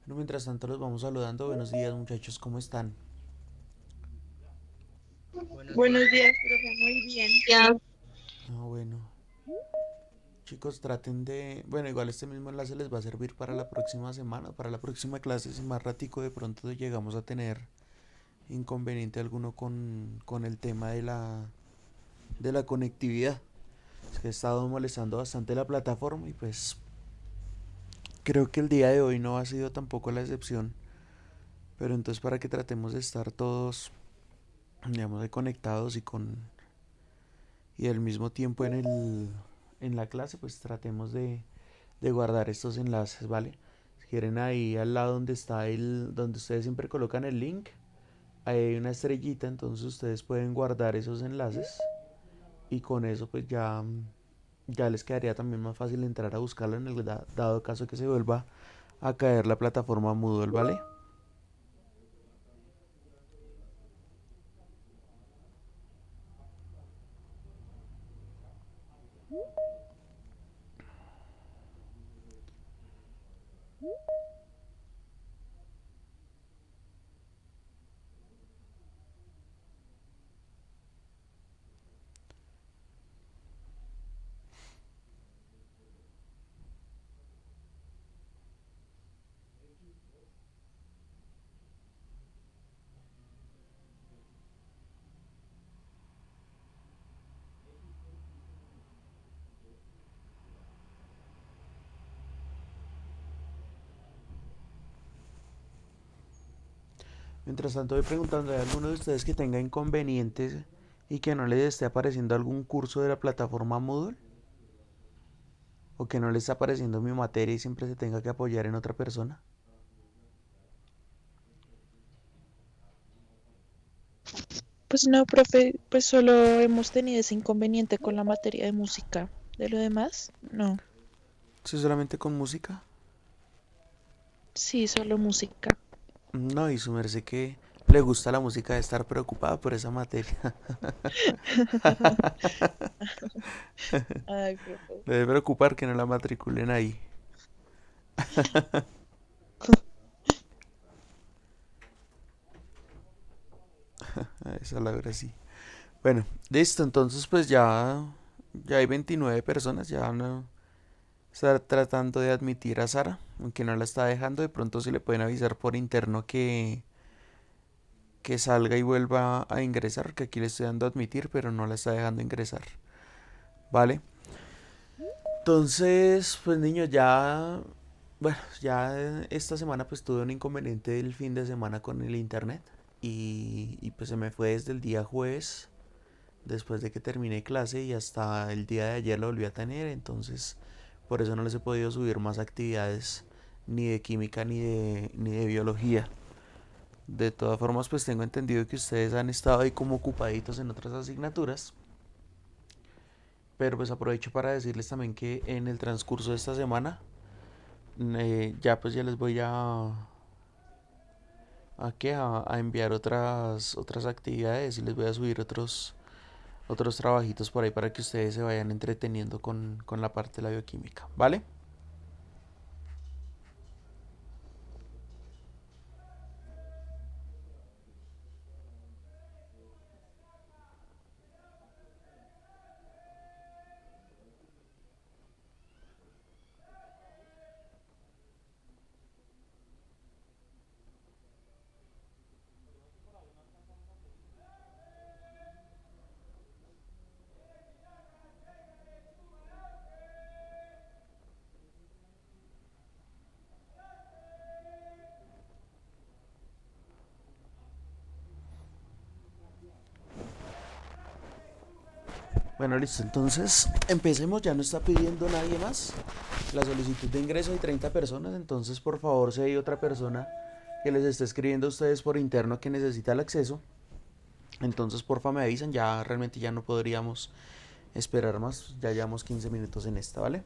Bueno, mientras tanto los vamos saludando. Buenos días muchachos, ¿cómo están? Buenos Buenos días. días, profe, muy bien. Bueno, chicos, traten de... Bueno, igual este mismo enlace les va a servir para la próxima semana, para la próxima clase. Si más ratico de pronto llegamos a tener inconveniente alguno con el tema de la conectividad. Es que he estado molestando bastante la plataforma y pues creo que el día de hoy no ha sido tampoco la excepción. Pero entonces para que tratemos de estar todos, digamos, de conectados y al mismo tiempo en la clase, pues tratemos de guardar estos enlaces, ¿vale? Si quieren ahí al lado donde está donde ustedes siempre colocan el link, ahí hay una estrellita, entonces ustedes pueden guardar esos enlaces y con eso pues ya les quedaría también más fácil entrar a buscarlo en el dado caso que se vuelva a caer la plataforma Moodle, ¿vale? Mientras tanto voy preguntando, ¿hay alguno de ustedes que tenga inconvenientes y que no les esté apareciendo algún curso de la plataforma Moodle? ¿O que no les está apareciendo mi materia y siempre se tenga que apoyar en otra persona? Pues no, profe, pues solo hemos tenido ese inconveniente con la materia de música. De lo demás, no. ¿Sí solamente con música? Sí, solo música. No, y su merced que le gusta la música de estar preocupada por esa materia. Ay, profe. Debe preocupar que no la matriculen ahí. A esa la hora sí. Bueno, listo, entonces pues ya hay 29 personas, ya no está tratando de admitir a Sara, aunque no la está dejando, de pronto si le pueden avisar por interno que salga y vuelva a ingresar, que aquí le estoy dando a admitir, pero no la está dejando ingresar. ¿Vale? Entonces, pues niños, bueno, ya esta semana pues tuve un inconveniente del fin de semana con el internet y pues se me fue desde el día jueves, después de que terminé clase y hasta el día de ayer lo volví a tener, entonces por eso no les he podido subir más actividades ni de química ni de biología. De todas formas, pues tengo entendido que ustedes han estado ahí como ocupaditos en otras asignaturas, pero pues aprovecho para decirles también que en el transcurso de esta semana ya pues ya les voy a enviar otras actividades y les voy a subir otros trabajitos por ahí para que ustedes se vayan entreteniendo con la parte de la bioquímica, ¿vale? Bueno, listo, entonces empecemos, ya no está pidiendo nadie más la solicitud de ingreso hay 30 personas, entonces por favor si hay otra persona que les esté escribiendo a ustedes por interno que necesita el acceso, entonces porfa me avisan, ya realmente ya no podríamos esperar más, ya llevamos 15 minutos en esta, ¿vale?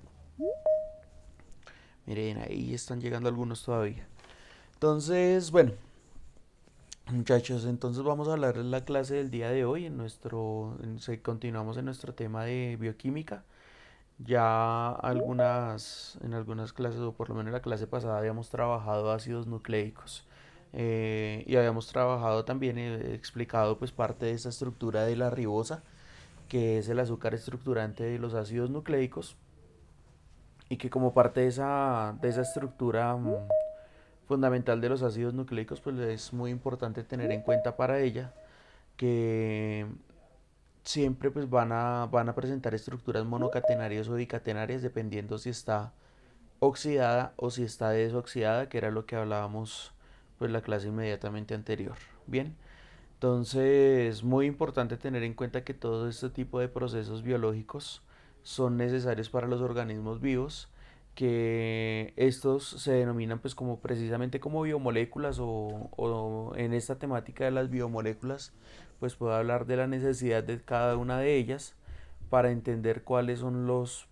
Miren, ahí están llegando algunos todavía. Entonces, bueno, muchachos, entonces vamos a hablar de la clase del día de hoy continuamos en nuestro tema de bioquímica. Ya en algunas clases, o por lo menos en la clase pasada, habíamos trabajado ácidos nucleicos. Y habíamos trabajado también, explicado pues parte de esa estructura de la ribosa, que es el azúcar estructurante de los ácidos nucleicos, y que como parte de esa estructura fundamental de los ácidos nucleicos, pues es muy importante tener en cuenta para ella que siempre pues van a presentar estructuras monocatenarias o dicatenarias dependiendo si está oxidada o si está desoxidada, que era lo que hablábamos pues la clase inmediatamente anterior. Bien, entonces muy importante tener en cuenta que todo este tipo de procesos biológicos son necesarios para los organismos vivos, que estos se denominan pues como precisamente como biomoléculas o en esta temática de las biomoléculas pues puedo hablar de la necesidad de cada una de ellas para entender cuáles son los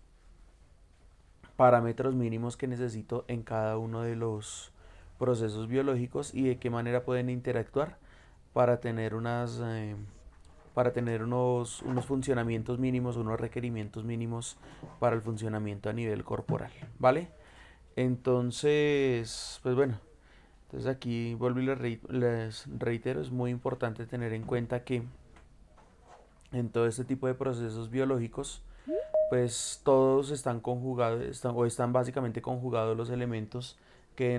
parámetros mínimos que necesito en cada uno de los procesos biológicos y de qué manera pueden interactuar para tener unos funcionamientos mínimos, unos requerimientos mínimos para el funcionamiento a nivel corporal, ¿vale? Entonces, pues bueno, entonces aquí vuelvo y les reitero, es muy importante tener en cuenta que en todo este tipo de procesos biológicos, pues todos están conjugados, o están básicamente conjugados los elementos que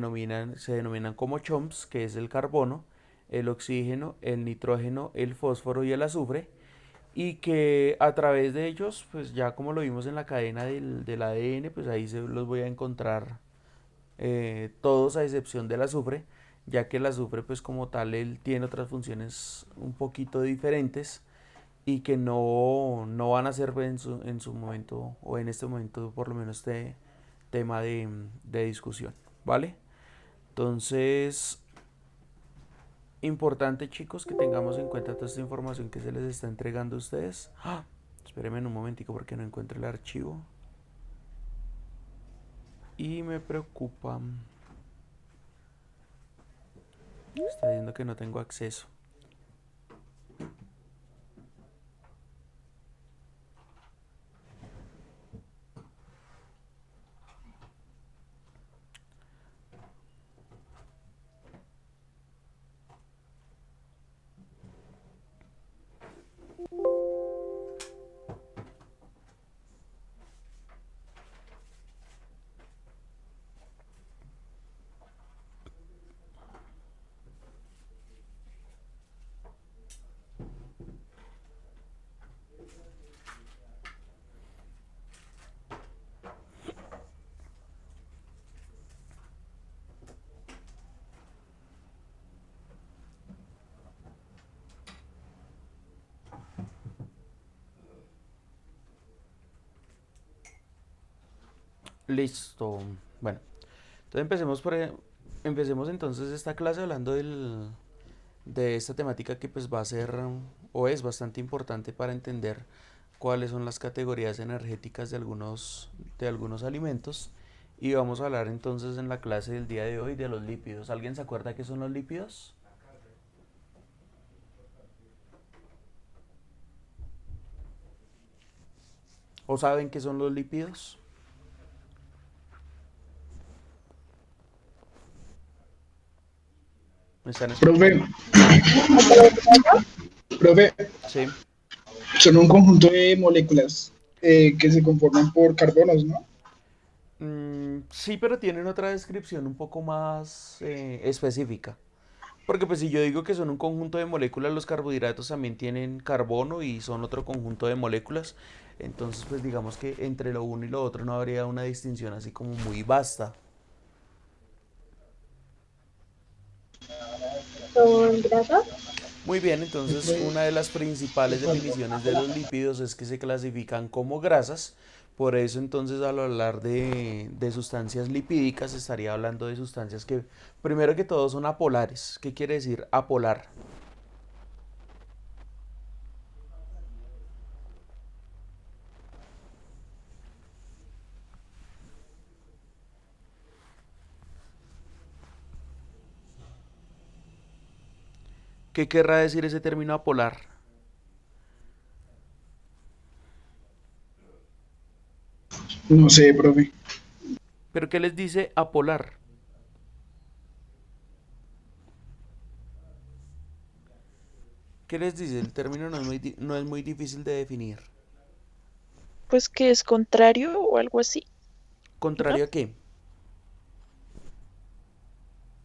se denominan como CHOMPs, que es el carbono, el oxígeno, el nitrógeno, el fósforo y el azufre, y que a través de ellos, pues ya como lo vimos en la cadena del ADN, pues ahí se los voy a encontrar todos a excepción del azufre, ya que el azufre pues como tal él tiene otras funciones un poquito diferentes y que no van a ser en su momento o en este momento por lo menos este tema de discusión, ¿vale? Entonces, importante chicos que tengamos en cuenta toda esta información que se les está entregando a ustedes. Espérenme un momentico porque no encuentro el archivo y me preocupa, está diciendo que no tengo acceso. Listo. Bueno, entonces empecemos entonces esta clase hablando de esta temática que pues va a ser o es bastante importante para entender cuáles son las categorías energéticas de algunos alimentos. Y vamos a hablar entonces en la clase del día de hoy de los lípidos. ¿Alguien se acuerda qué son los lípidos? ¿O saben qué son los lípidos? ¿Me están Profe, escuchando? profe, Sí. son un conjunto de moléculas que se conforman por carbonos, ¿no? Sí, pero tienen otra descripción un poco más específica. Porque pues si yo digo que son un conjunto de moléculas, los carbohidratos también tienen carbono y son otro conjunto de moléculas. Entonces pues digamos que entre lo uno y lo otro no habría una distinción así como muy vasta. ¿Son grasas? Muy bien, entonces una de las principales definiciones de los lípidos es que se clasifican como grasas. Por eso entonces al hablar de sustancias lipídicas estaría hablando de sustancias que primero que todo son apolares. ¿Qué quiere decir apolar? ¿Qué querrá decir ese término apolar? No sé, profe. ¿Pero qué les dice apolar? ¿Qué les dice? El término no es muy difícil de definir. Pues que es contrario o algo así, ¿no? ¿Contrario a qué?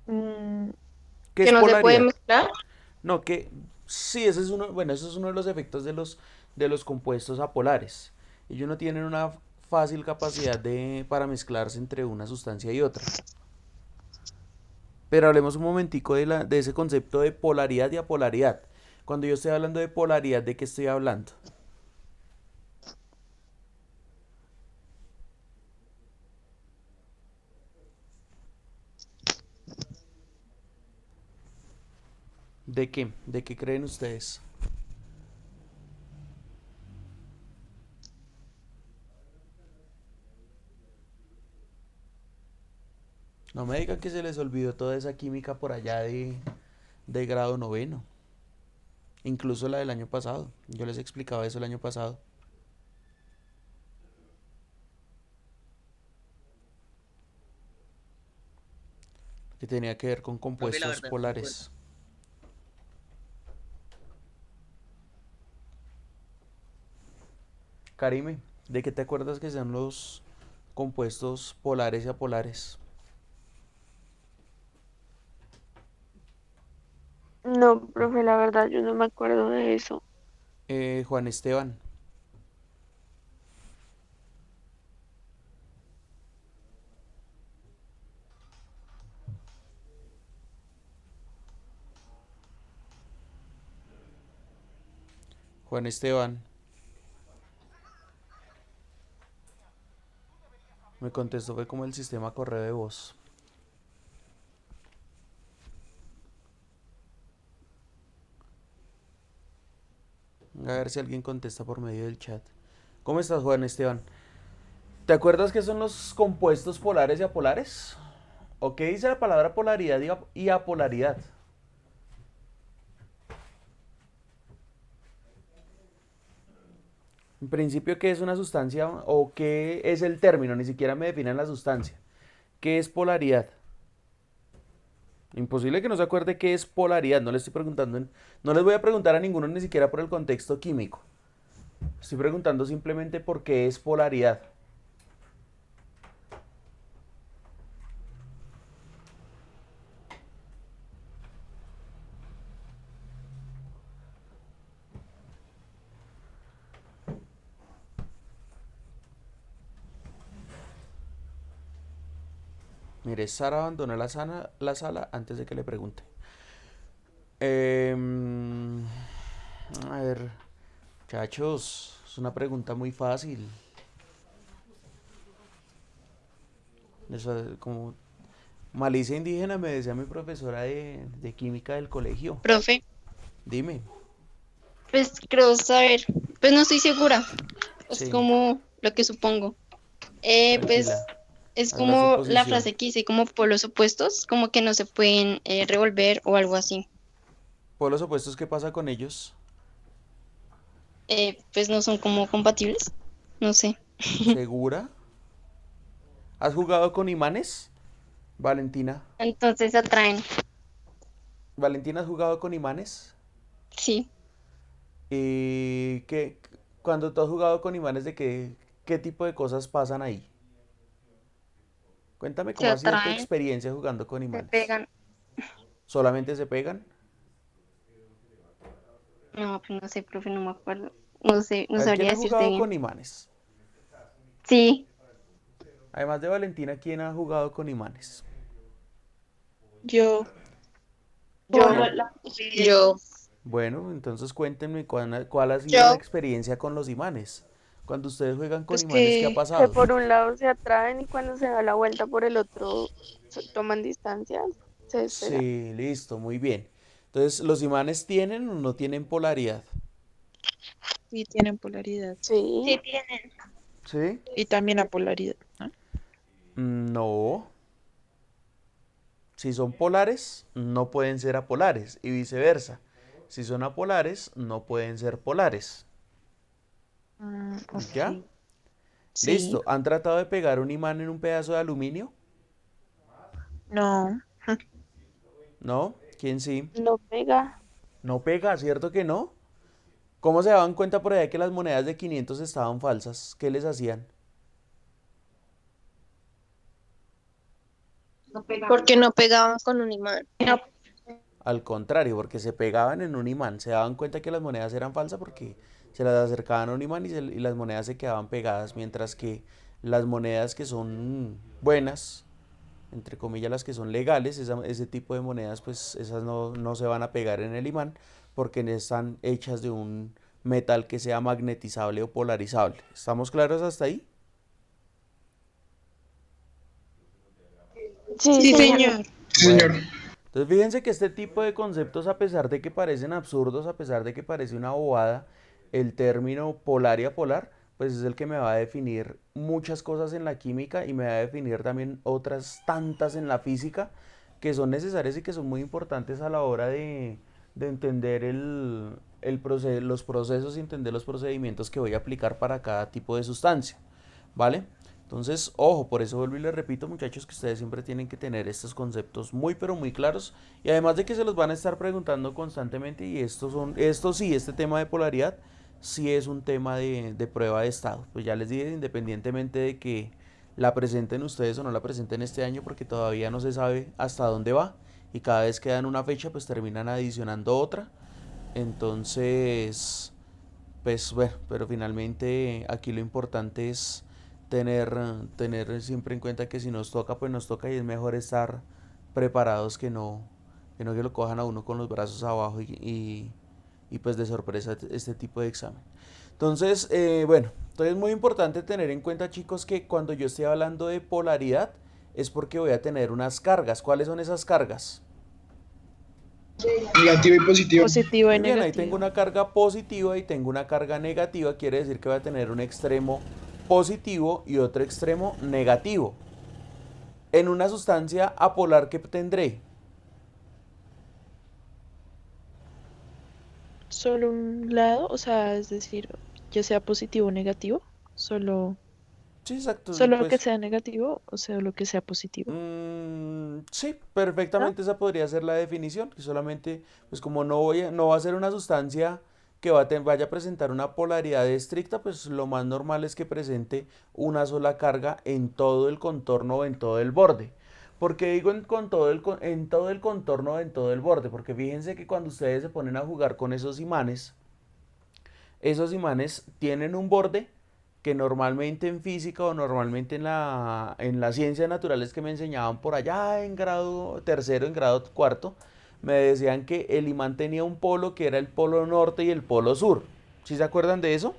Mm, ¿Qué Que es no se puede polaridad? mezclar. No, que sí, ese es uno, bueno, eso es uno de los efectos de los compuestos apolares. Ellos no tienen una fácil capacidad para mezclarse entre una sustancia y otra. Pero hablemos un momentico de ese concepto de polaridad y apolaridad. Cuando yo estoy hablando de polaridad, ¿de qué estoy hablando? ¿De qué? ¿De qué creen ustedes? No me digan que se les olvidó toda esa química por allá de grado noveno. Incluso la del año pasado. Yo les explicaba eso el año pasado. Que tenía que ver con Profe, la compuestos verdad, no me acuerdo. polares. Karime, ¿de qué te acuerdas que sean los compuestos polares y apolares? No, profe, la verdad, yo no me acuerdo de eso. Juan Esteban. Juan Esteban. Me contestó, fue como el sistema correo de voz. A ver si alguien contesta por medio del chat. ¿Cómo estás, Juan Esteban? ¿Te acuerdas qué son los compuestos polares y apolares? ¿O qué dice la palabra polaridad y apolaridad? En principio, ¿qué es una sustancia o qué es el término? Ni siquiera me definen la sustancia. ¿Qué es polaridad? Imposible que no se acuerde qué es polaridad. No les estoy preguntando, no les voy a preguntar a ninguno ni siquiera por el contexto químico. Estoy preguntando simplemente por qué es polaridad. Mire, Sara abandonó la sala antes de que le pregunte. Em, a ver, muchachos, es una pregunta muy fácil. Como malicia indígena me decía mi profesora de química del colegio. Profe, Dime. pues creo saber. Pues no estoy segura, es Sí, como lo que supongo. Pues tranquila, es haz la como la suposición. frase que hice, como polos opuestos, como que no se pueden revolver o algo así. Por los opuestos, ¿qué pasa con ellos? Pues no son como compatibles, no sé. ¿Segura? ¿Has jugado con imanes? Valentina. Entonces atraen, Valentina, ¿has jugado con imanes? sí, ¿Y cuando tú has jugado con imanes, qué tipo de cosas pasan ahí? Cuéntame se cómo ha sido tu atraen, experiencia jugando con se imanes. pegan. ¿Solamente se pegan? No, pues no sé, profe, no me acuerdo. No sé, no A ver, ¿quién sabría ha decirte jugado bien. con imanes? Sí, Además de Valentina, ¿quién ha jugado con imanes? Yo, Yo, Bueno, yo, bueno, entonces cuéntenme cuál ha sido la yo, experiencia con los imanes. Cuando ustedes juegan con pues imanes, ¿qué ha que, que pasado? por un lado se atraen y cuando se da la vuelta por el otro toman distancia, se despegan. Sí, listo, muy bien. Entonces, ¿los imanes tienen o no tienen polaridad? sí tienen polaridad. Sí, Sí. Y también apolaridad, ¿no? No. Si son polares, no pueden ser apolares y viceversa. Si son apolares, no pueden ser polares. ¿Ya? Ok. Sí, Listo. ¿Han tratado de pegar un imán en un pedazo de aluminio? no, ¿No? ¿Quién sí? no pega. No pega, ¿cierto que no? ¿Cómo se daban cuenta por allá que las monedas de 500 estaban falsas? ¿Qué les hacían? porque no pegaban con un imán. Al contrario, porque se pegaban en un imán. Se daban cuenta que las monedas eran falsas porque se las acercaban a un imán y las monedas se quedaban pegadas, mientras que las monedas que son buenas, entre comillas las que son legales, ese tipo de monedas, pues esas no se van a pegar en el imán porque están hechas de un metal que sea magnetizable o polarizable. ¿Estamos claros hasta ahí? Sí, Sí, señor. señor. Sí, señor. Bueno, entonces fíjense que este tipo de conceptos, a pesar de que parecen absurdos, a pesar de que parece una bobada, el término polar y apolar, pues es el que me va a definir muchas cosas en la química y me va a definir también otras tantas en la física que son necesarias y que son muy importantes a la hora de entender los procesos y entender los procedimientos que voy a aplicar para cada tipo de sustancia, ¿vale? Entonces, ojo, por eso vuelvo y les repito, muchachos, que ustedes siempre tienen que tener estos conceptos muy, pero muy claros. Y además de que se los van a estar preguntando constantemente, y este tema de polaridad, sí es un tema de prueba de estado. Pues ya les dije, independientemente de que la presenten ustedes o no la presenten este año, porque todavía no se sabe hasta dónde va. Y cada vez que dan una fecha, pues terminan adicionando otra. Entonces, pues bueno, pero finalmente aquí lo importante es tener siempre en cuenta que si nos toca, pues nos toca y es mejor estar preparados que lo cojan a uno con los brazos abajo y pues de sorpresa este tipo de examen. Entonces, entonces es muy importante tener en cuenta, chicos, que cuando yo esté hablando de polaridad es porque voy a tener unas cargas. ¿Cuáles son esas cargas? Negativo y positivo. positivo y Muy bien, ahí tengo negativo. una carga positiva y tengo una carga negativa, quiere decir que voy a tener un extremo positivo y otro extremo negativo. En una sustancia apolar que tendré, Solo un lado, o sea, es decir, ya sea positivo o negativo, solo, sí, exacto, solo que pues sea negativo o sea lo que sea positivo. sí, ¿No? perfectamente esa podría ser la definición, que solamente, pues como no va a ser una sustancia que vaya a presentar una polaridad estricta, pues lo más normal es que presente una sola carga en todo el contorno o en todo el borde. ¿Por qué digo en todo el contorno o en todo el borde? Porque fíjense que cuando ustedes se ponen a jugar con esos imanes tienen un borde que normalmente en física o normalmente en las ciencias naturales que me enseñaban por allá en grado tercero, en grado cuarto, me decían que el imán tenía un polo que era el polo norte y el polo sur. ¿Sí se acuerdan de eso?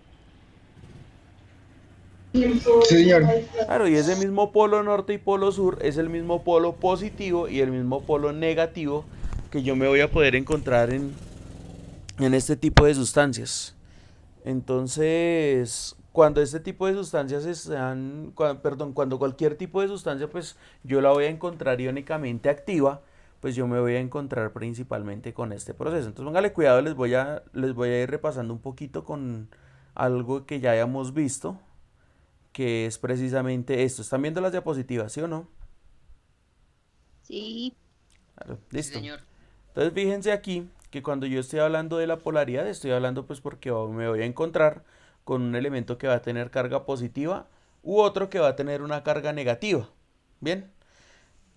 Sí, señor. Claro, y ese mismo polo norte y polo sur es el mismo polo positivo y el mismo polo negativo que yo me voy a poder encontrar en este tipo de sustancias. Entonces, cuando este tipo de sustancias están, perdón, cuando cualquier tipo de sustancia, pues yo la voy a encontrar iónicamente activa, pues yo me voy a encontrar principalmente con este proceso. Entonces, póngale cuidado, les voy a ir repasando un poquito con algo que ya hayamos visto, que es precisamente esto. ¿Están viendo las diapositivas, sí o no? Sí, Claro, Sí, listo. señor. Entonces fíjense aquí que cuando yo estoy hablando de la polaridad, estoy hablando pues porque me voy a encontrar con un elemento que va a tener carga positiva u otro que va a tener una carga negativa. Bien,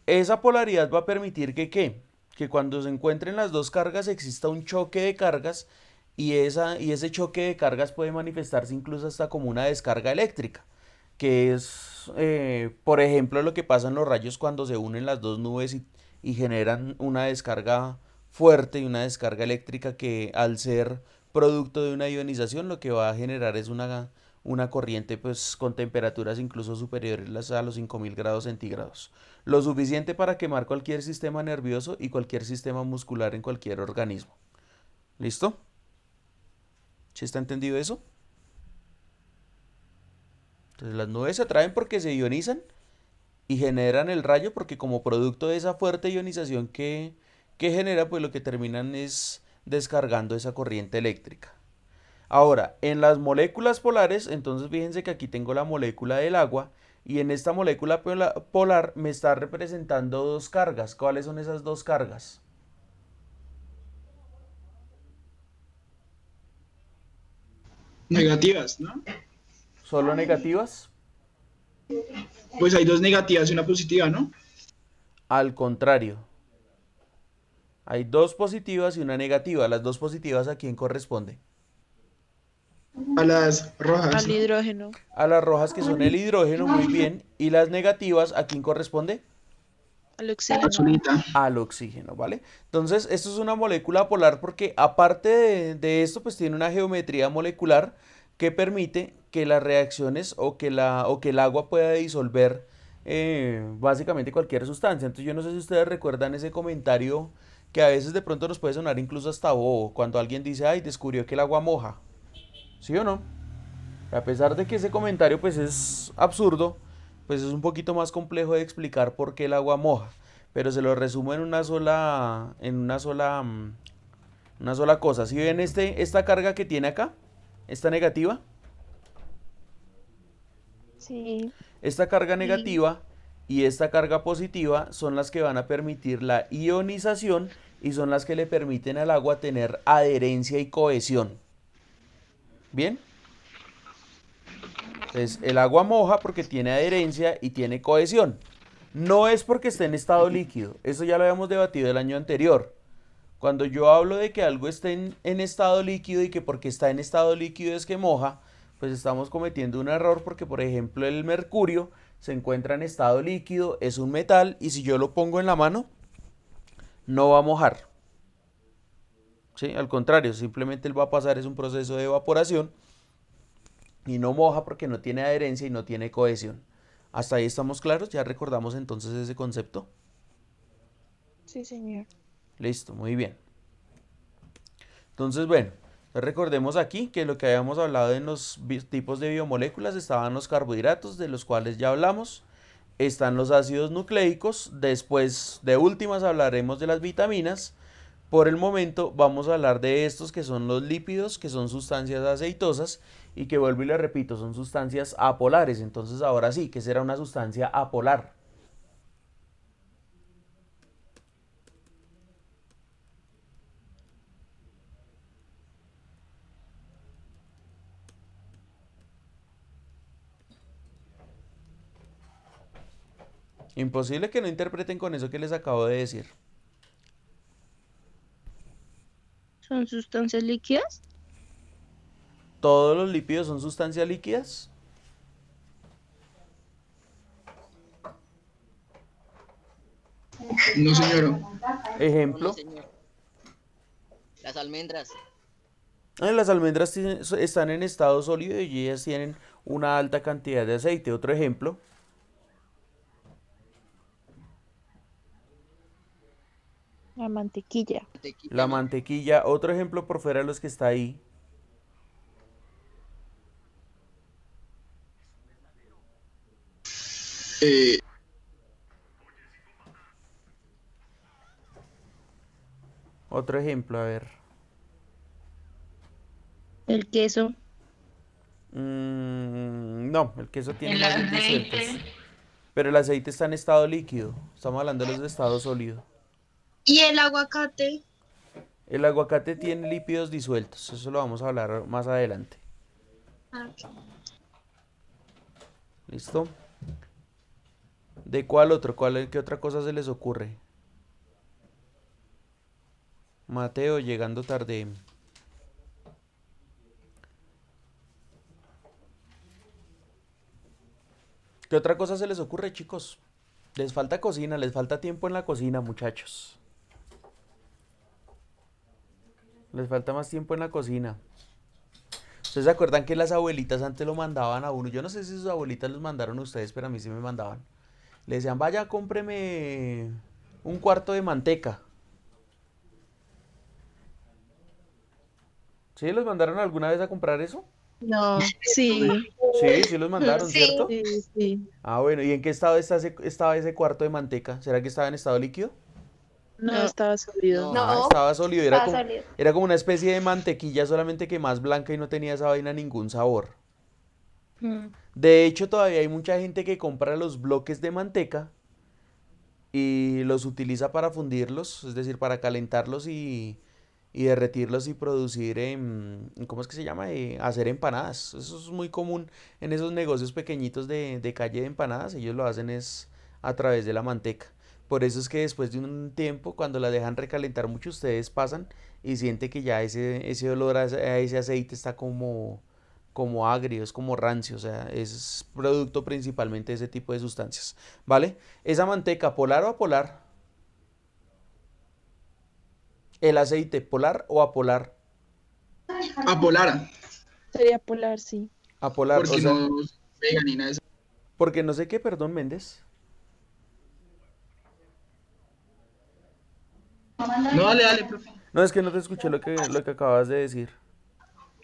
esa polaridad va a permitir que ¿qué? Que cuando se encuentren las dos cargas exista un choque de cargas y ese choque de cargas puede manifestarse incluso hasta como una descarga eléctrica, que es, por ejemplo, lo que pasa en los rayos cuando se unen las dos nubes y generan una descarga fuerte y una descarga eléctrica que al ser producto de una ionización lo que va a generar es una corriente pues con temperaturas incluso superiores a los 5000 grados centígrados. Lo suficiente para quemar cualquier sistema nervioso y cualquier sistema muscular en cualquier organismo. ¿Listo? ¿Sí está entendido eso? Entonces las nubes se atraen porque se ionizan y generan el rayo porque como producto de esa fuerte ionización que genera, pues lo que terminan es descargando esa corriente eléctrica. Ahora, en las moléculas polares, entonces fíjense que aquí tengo la molécula del agua y en esta molécula polar me está representando dos cargas. ¿Cuáles son esas dos cargas? Negativas, ¿no? ¿Solo negativas? Pues hay dos negativas y una positiva, ¿no? Al contrario, hay dos positivas y una negativa. Las dos positivas, ¿a quién corresponde? A las rojas, Al ¿no? hidrógeno. A las rojas que son el hidrógeno, muy bien. Y las negativas, ¿a quién corresponde? Al oxígeno. Azulita. Al oxígeno, ¿vale? Entonces, esto es una molécula polar porque aparte de esto, pues tiene una geometría molecular que permite que las reacciones o que el agua pueda disolver básicamente cualquier sustancia. Entonces, yo no sé si ustedes recuerdan ese comentario que a veces de pronto nos puede sonar incluso hasta bobo, cuando alguien dice, ay, descubrió que el agua moja. ¿Sí o no? A pesar de que ese comentario pues es absurdo, pues es un poquito más complejo de explicar por qué el agua moja. Pero se lo resumo una sola cosa. Si ven esta carga que tiene acá, esta negativa, Sí, esta carga sí. negativa y esta carga positiva son las que van a permitir la ionización y son las que le permiten al agua tener adherencia y cohesión. ¿Bien? Entonces, el agua moja porque tiene adherencia y tiene cohesión. No es porque esté en estado líquido. Eso ya lo habíamos debatido el año anterior. Cuando yo hablo de que algo esté en estado líquido y que porque está en estado líquido es que moja, pues estamos cometiendo un error porque, por ejemplo, el mercurio se encuentra en estado líquido, es un metal y si yo lo pongo en la mano, no va a mojar. ¿Sí? Al contrario, simplemente él va a pasar es un proceso de evaporación y no moja porque no tiene adherencia y no tiene cohesión. Hasta ahí estamos claros, ya recordamos entonces ese concepto. Sí, señor. Listo, muy bien. Entonces, bueno, recordemos aquí que lo que habíamos hablado en los tipos de biomoléculas estaban los carbohidratos, de los cuales ya hablamos, están los ácidos nucleicos, después de últimas hablaremos de las vitaminas. Por el momento vamos a hablar de estos que son los lípidos, que son sustancias aceitosas y que vuelvo y le repito, son sustancias apolares. Entonces ahora sí, ¿qué será una sustancia apolar? Imposible que no interpreten con eso que les acabo de decir. ¿Son sustancias líquidas? ¿Todos los lípidos son sustancias líquidas? No, señor. No, Ejemplo, señor. Las almendras. las almendras están en estado sólido y ellas tienen una alta cantidad de aceite. Otro ejemplo, La mantequilla. Mantequilla la no. mantequilla. Otro ejemplo por fuera de los que está ahí. Eh, Otro ejemplo, a ver. El queso, No, el queso tiene el más bien disueltos. aceite. Pero el aceite está en estado líquido. Estamos hablando de los de estado sólido. Y el aguacate. El aguacate tiene lípidos disueltos. Eso lo vamos a hablar más adelante. Ah, ok. ¿Listo? ¿De cuál otro? ¿Qué otra cosa se les ocurre? Mateo llegando tarde. ¿Qué otra cosa se les ocurre, chicos? Les falta cocina, les falta tiempo en la cocina, muchachos. Les falta más tiempo en la cocina. ¿Ustedes se acuerdan que las abuelitas antes lo mandaban a uno? Yo no sé si sus abuelitas los mandaron a ustedes, pero a mí sí me mandaban. Le decían, vaya, cómpreme un cuarto de manteca. ¿Sí los mandaron alguna vez a comprar eso? No. Sí, Sí, sí los mandaron, Sí. ¿cierto? sí, sí. Ah, bueno, ¿y en qué estado estaba ese cuarto de manteca? ¿Será que estaba en estado líquido? No, No. estaba sólido. No. Ah, estaba sólido, estaba sólido. era como una especie de mantequilla, solamente que más blanca y no tenía esa vaina ningún sabor. Mm. De hecho, todavía hay mucha gente que compra los bloques de manteca y los utiliza para fundirlos, es decir, para calentarlos y derretirlos y producir, ¿cómo es que se llama? Hacer empanadas. Eso es muy común en esos negocios pequeñitos de calle de empanadas. Ellos lo hacen es a través de la manteca. Por eso es que después de un tiempo, cuando la dejan recalentar mucho, ustedes pasan y sienten que ya ese olor a ese aceite está como agrio, es como rancio, o sea, es producto principalmente de ese tipo de sustancias, ¿vale? Esa manteca, ¿polar o apolar? El aceite, ¿polar o apolar? a Polara, Sería polar, sí. Apolar, o porque sea, no pega ni nada de eso. porque no sé qué, perdón, Méndez. No, dale, dale, profe. No, es que no te escuché lo que acabas de decir.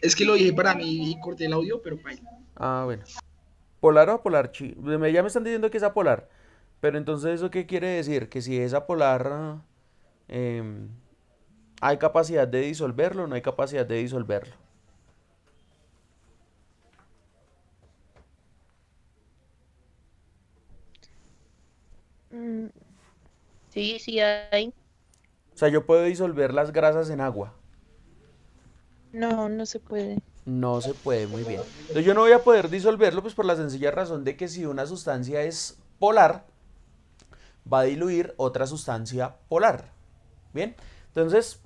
Es que lo dije para mí y corté el audio, pero paila. Ah, bueno. ¿Polar o apolar? Ya me están diciendo que es apolar. Pero entonces, ¿eso qué quiere decir? Que si es apolar, em, ¿hay capacidad de disolverlo o no hay capacidad de disolverlo? Mm, Sí, sí hay. O sea, yo puedo disolver las grasas en agua. no, no se puede. No se puede, muy bien. Entonces yo no voy a poder disolverlo, pues por la sencilla razón de que si una sustancia es polar, va a diluir otra sustancia polar. Bien, entonces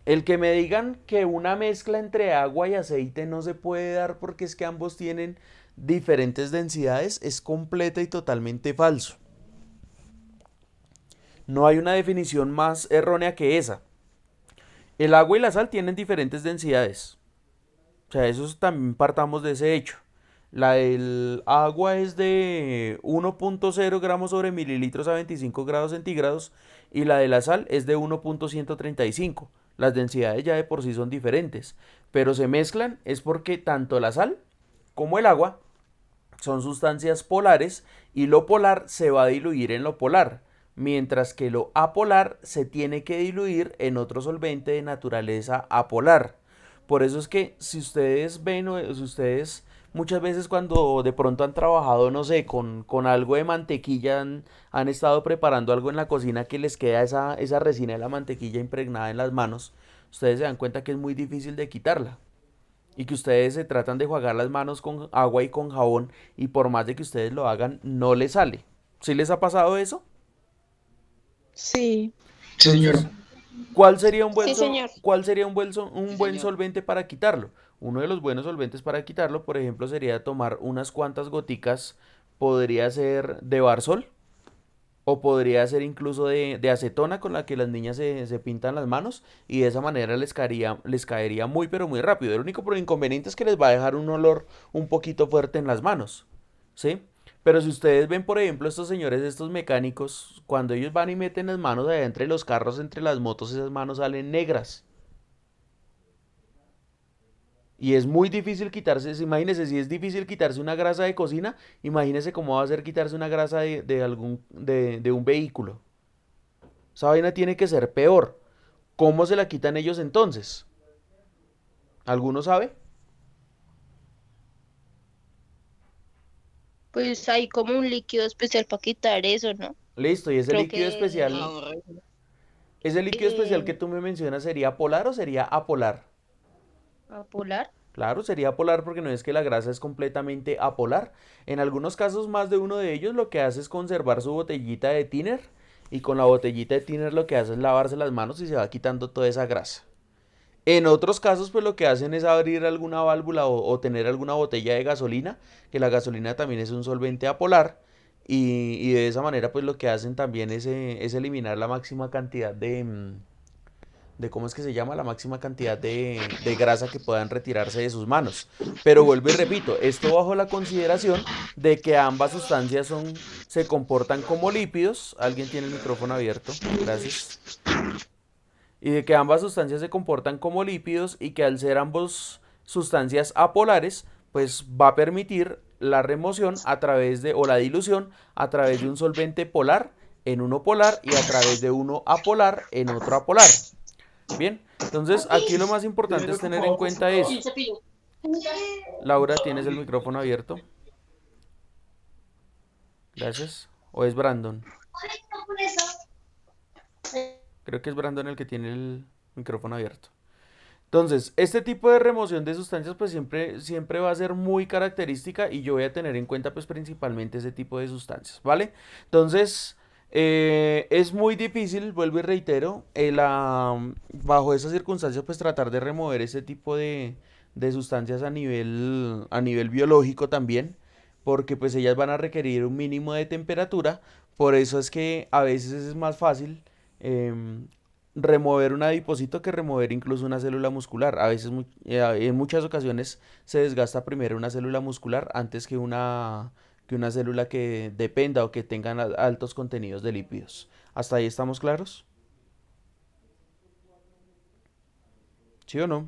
el que me digan que una mezcla entre agua y aceite no se puede dar porque es que ambos tienen diferentes densidades es completa y totalmente falso. No hay una definición más errónea que esa. El agua y la sal tienen diferentes densidades. O sea, eso también partamos de ese hecho. La del agua es de 1.0 gramos sobre mililitros a 25 grados centígrados y la de la sal es de 1.135. Las densidades ya de por sí son diferentes, pero se mezclan es porque tanto la sal como el agua son sustancias polares y lo polar se va a diluir en lo polar, mientras que lo apolar se tiene que diluir en otro solvente de naturaleza apolar. Por eso es que si ustedes ven o si ustedes muchas veces cuando de pronto han trabajado, no sé, con algo de mantequilla, han estado preparando algo en la cocina que les queda esa resina de la mantequilla impregnada en las manos, ustedes se dan cuenta que es muy difícil de quitarla y que ustedes se tratan de jugar las manos con agua y con jabón y por más de que ustedes lo hagan, no les sale. ¿Sí les ha pasado eso? Sí, Sí, señor. Entonces, ¿cuál sería Sí, señor. cuál sería un Sí, buen señor. solvente para quitarlo? Uno de los buenos solventes para quitarlo, por ejemplo, sería tomar unas cuantas goticas, podría ser de Barsol o podría ser incluso de acetona con la que las niñas se pintan las manos y de esa manera les caería muy pero muy rápido. El único inconveniente es que les va a dejar un olor un poquito fuerte en las manos, ¿sí? Pero si ustedes ven, por ejemplo, estos señores, estos mecánicos, cuando ellos van y meten las manos allá entre los carros, entre las motos, esas manos salen negras. Y es muy difícil quitarse, imagínese, si es difícil quitarse una grasa de cocina, imagínese cómo va a ser quitarse una grasa de un vehículo. Esa vaina tiene que ser peor. ¿Cómo se la quitan ellos entonces? ¿Alguno sabe? Pues hay como un líquido especial para quitar eso, ¿no? Listo, y Creo que ese líquido especial que eh, tú me mencionas, ¿sería polar o sería apolar? polar. Claro, sería polar porque no es que la grasa es completamente apolar. En algunos casos, más de uno de ellos lo que hace es conservar su botellita de thinner y con la botellita de thinner lo que hace es lavarse las manos y se va quitando toda esa grasa. En otros casos, pues lo que hacen es abrir alguna válvula o tener alguna botella de gasolina, que la gasolina también es un solvente apolar, y de esa manera, pues lo que hacen también es eliminar la máxima cantidad de ¿cómo es que se llama? La máxima cantidad de grasa que puedan retirarse de sus manos. Pero vuelvo y repito, esto bajo la consideración de que ambas sustancias se comportan como lípidos. Alguien tiene el micrófono abierto, gracias. Y de que ambas sustancias se comportan como lípidos y que al ser ambos sustancias apolares, pues va a permitir la remoción a través de, o la dilución a través de un solvente polar en uno polar y a través de uno apolar en otro apolar. Bien, entonces aquí lo más importante es tener en cuenta eso. Laura, ¿tienes el micrófono abierto? Gracias. ¿O es Brandon? Creo que es Brandon el que tiene el micrófono abierto. Entonces, este tipo de remoción de sustancias pues siempre va a ser muy característica y yo voy a tener en cuenta pues principalmente ese tipo de sustancias, ¿vale? Entonces, es muy difícil, vuelvo y reitero, bajo esas circunstancias pues tratar de remover ese tipo de sustancias a nivel biológico también, porque pues ellas van a requerir un mínimo de temperatura, por eso es que a veces es más fácil em, remover un adipocito que remover incluso una célula muscular. A veces, en muchas ocasiones se desgasta primero una célula muscular antes que una célula que dependa o que tenga altos contenidos de lípidos. ¿Hasta ahí estamos claros? ¿Sí o no?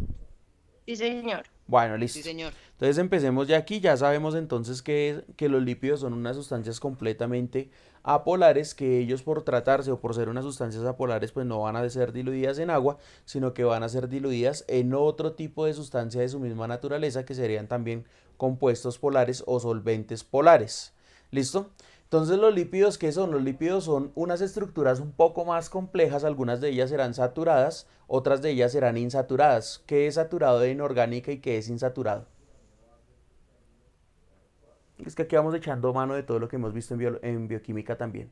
Sí, señor. Bueno, Sí, listo. señor. Entonces empecemos ya aquí, ya sabemos entonces que los lípidos son unas sustancias completamente apolares, que ellos por tratarse o por ser unas sustancias apolares pues no van a ser diluidas en agua, sino que van a ser diluidas en otro tipo de sustancia de su misma naturaleza, que serían también compuestos polares o solventes polares. ¿Listo? Entonces los lípidos, ¿qué son? Los lípidos son unas estructuras un poco más complejas, algunas de ellas serán saturadas, otras de ellas serán insaturadas. ¿Qué es saturado de inorgánica y qué es insaturado? Es que aquí vamos echando mano de todo lo que hemos visto en bioquímica también.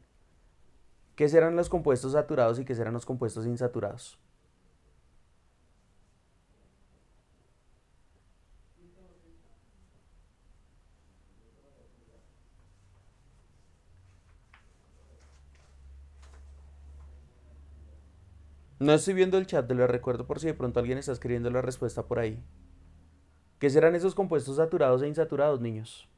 ¿Qué serán los compuestos saturados y qué serán los compuestos insaturados? No estoy viendo el chat, les recuerdo por si de pronto alguien está escribiendo la respuesta por ahí. ¿Qué serán esos compuestos saturados e insaturados, niños?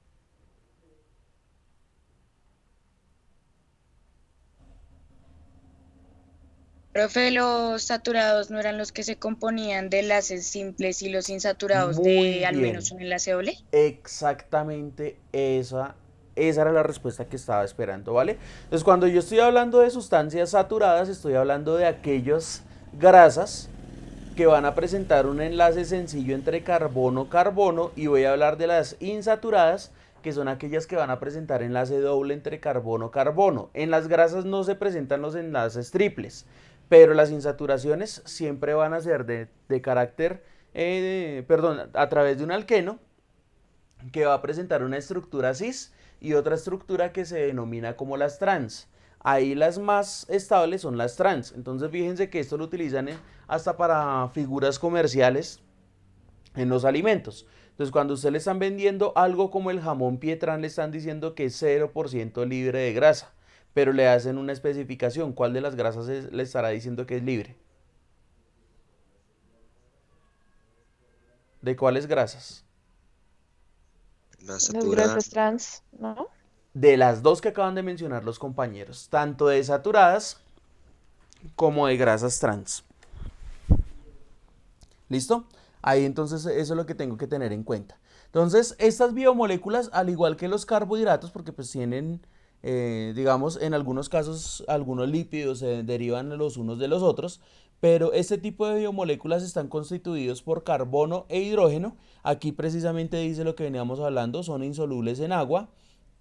Profe, los saturados no eran los que se componían de enlaces simples y los insaturados Muy de al menos bien. un enlace doble. Exactamente esa era la respuesta que estaba esperando, ¿vale? Entonces, cuando yo estoy hablando de sustancias saturadas, estoy hablando de aquellas grasas que van a presentar un enlace sencillo entre carbono-carbono, y voy a hablar de las insaturadas, que son aquellas que van a presentar enlace doble entre carbono-carbono. En las grasas no se presentan los enlaces triples, pero las insaturaciones siempre van a ser de carácter, perdón, a través de un alqueno que va a presentar una estructura cis y otra estructura que se denomina como las trans. Ahí las más estables son las trans. Entonces fíjense que esto lo utilizan hasta para figuras comerciales en los alimentos. Entonces cuando ustedes le están vendiendo algo como el jamón Pietrán, le están diciendo que es 0% libre de grasa, pero le hacen una especificación. ¿Cuál de las grasas le estará diciendo que es libre? ¿De cuáles grasas? La Las saturada. grasas trans, ¿no? De las dos que acaban de mencionar los compañeros, tanto de saturadas como de grasas trans. ¿Listo? Ahí entonces eso es lo que tengo que tener en cuenta. Entonces, estas biomoléculas, al igual que los carbohidratos, porque pues tienen, digamos, en algunos casos, algunos lípidos se derivan los unos de los otros, pero este tipo de biomoléculas están constituidos por carbono e hidrógeno. Aquí precisamente dice lo que veníamos hablando, son insolubles en agua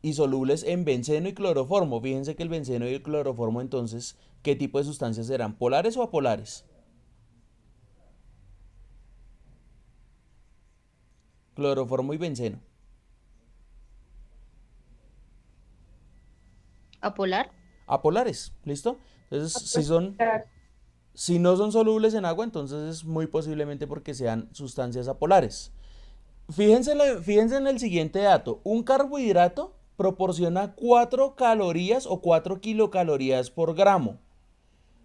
y solubles en benceno y cloroformo. Fíjense que el benceno y el cloroformo, entonces, ¿qué tipo de sustancias serán? ¿Polares o apolares? Cloroformo y benceno. ¿Apolar? Apolares, ¿listo? Entonces, si no son solubles en agua, entonces es muy posiblemente porque sean sustancias apolares. Fíjense en el siguiente dato. Un carbohidrato proporciona 4 calorías o 4 kilocalorías por gramo.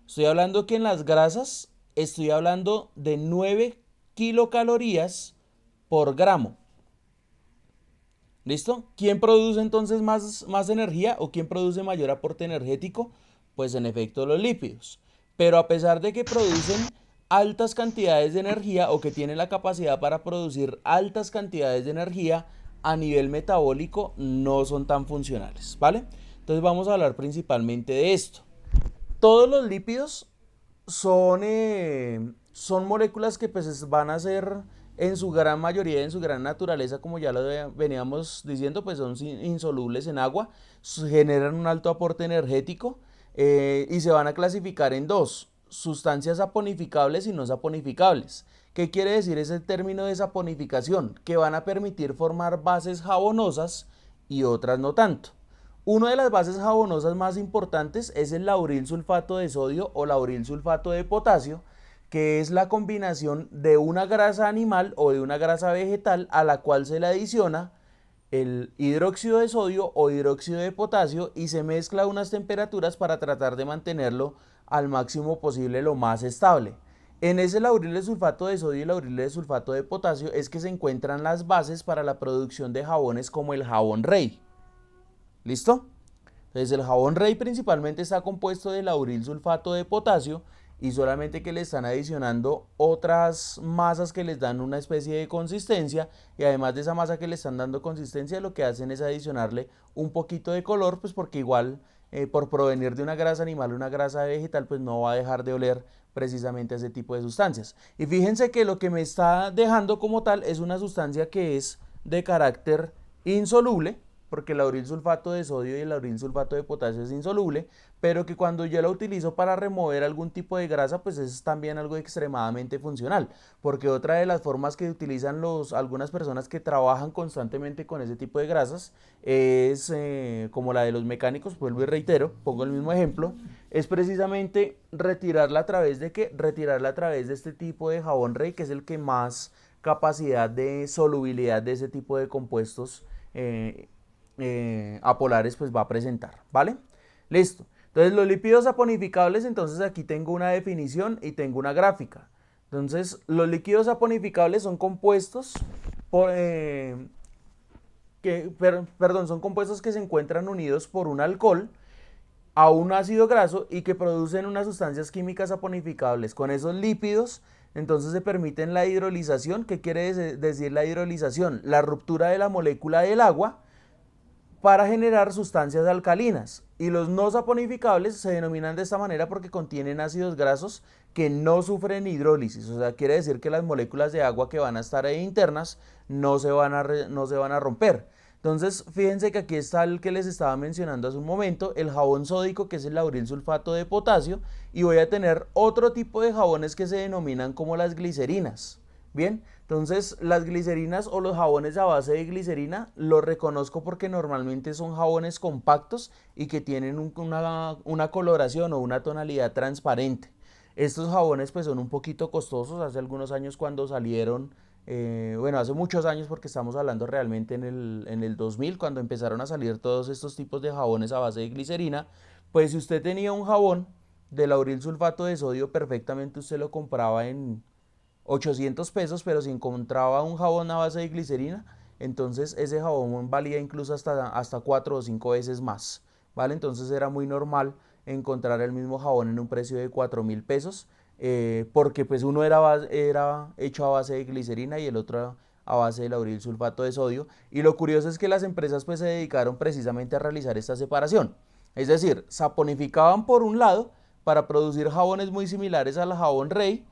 Estoy hablando que en las grasas estoy hablando de 9 kilocalorías por gramo. ¿Listo? ¿Quién produce entonces más energía o quién produce mayor aporte energético? Pues en efecto los lípidos. Pero a pesar de que producen altas cantidades de energía o que tienen la capacidad para producir altas cantidades de energía, a nivel metabólico no son tan funcionales, ¿vale? Entonces vamos a hablar principalmente de esto. Todos los lípidos son moléculas que pues van a ser en su gran mayoría, en su gran naturaleza, como ya lo veníamos diciendo, pues son insolubles en agua, generan un alto aporte energético y se van a clasificar en dos: sustancias saponificables y no saponificables. ¿Qué quiere decir ese término de saponificación? Que van a permitir formar bases jabonosas y otras no tanto. Una de las bases jabonosas más importantes es el lauril sulfato de sodio o lauril sulfato de potasio, que es la combinación de una grasa animal o de una grasa vegetal a la cual se le adiciona el hidróxido de sodio o hidróxido de potasio y se mezcla a unas temperaturas para tratar de mantenerlo al máximo posible, lo más estable. En ese lauril de sulfato de sodio y lauril de sulfato de potasio es que se encuentran las bases para la producción de jabones como el jabón Rey. ¿Listo? Entonces el jabón Rey principalmente está compuesto de lauril sulfato de potasio y solamente que le están adicionando otras masas que les dan una especie de consistencia, y además de esa masa que le están dando consistencia, lo que hacen es adicionarle un poquito de color, pues porque igual por provenir de una grasa animal o una grasa vegetal, pues no va a dejar de oler precisamente a ese tipo de sustancias. Y fíjense que lo que me está dejando como tal es una sustancia que es de carácter insoluble, porque el lauril sulfato de sodio y el lauril sulfato de potasio es insoluble, pero que cuando yo la utilizo para remover algún tipo de grasa, pues es también algo extremadamente funcional, porque otra de las formas que utilizan algunas personas que trabajan constantemente con ese tipo de grasas es como la de los mecánicos, vuelvo y reitero, pongo el mismo ejemplo, es precisamente retirarla a través de ¿qué? Retirarla a través de este tipo de jabón Rey, que es el que más capacidad de solubilidad de ese tipo de compuestos apolares pues va a presentar, ¿vale? Listo. Entonces los lípidos saponificables, entonces aquí tengo una definición y tengo una gráfica. Entonces los líquidos saponificables son compuestos son compuestos que se encuentran unidos por un alcohol a un ácido graso y que producen unas sustancias químicas saponificables. Con esos lípidos entonces se permiten la hidrolización. ¿Qué quiere decir la hidrolización? La ruptura de la molécula del agua para generar sustancias alcalinas, y los no saponificables se denominan de esta manera porque contienen ácidos grasos que no sufren hidrólisis, o sea, quiere decir que las moléculas de agua que van a estar ahí internas no se van a romper. Entonces, fíjense que aquí está el que les estaba mencionando hace un momento, el jabón sódico, que es el lauril sulfato de potasio, y voy a tener otro tipo de jabones que se denominan como las glicerinas. Bien, entonces las glicerinas o los jabones a base de glicerina los reconozco porque normalmente son jabones compactos y que tienen una coloración o una tonalidad transparente. Estos jabones pues son un poquito costosos. Hace algunos años cuando salieron, hace muchos años, porque estamos hablando realmente en el 2000, cuando empezaron a salir todos estos tipos de jabones a base de glicerina, pues si usted tenía un jabón de lauril sulfato de sodio, perfectamente usted lo compraba en 800 pesos, pero si encontraba un jabón a base de glicerina, entonces ese jabón valía incluso hasta 4 o 5 veces más, ¿vale? Entonces era muy normal encontrar el mismo jabón en un precio de 4.000 pesos porque pues uno era hecho a base de glicerina y el otro a base de lauril sulfato de sodio. Y lo curioso es que las empresas pues se dedicaron precisamente a realizar esta separación. Es decir, saponificaban por un lado para producir jabones muy similares al jabón Rey,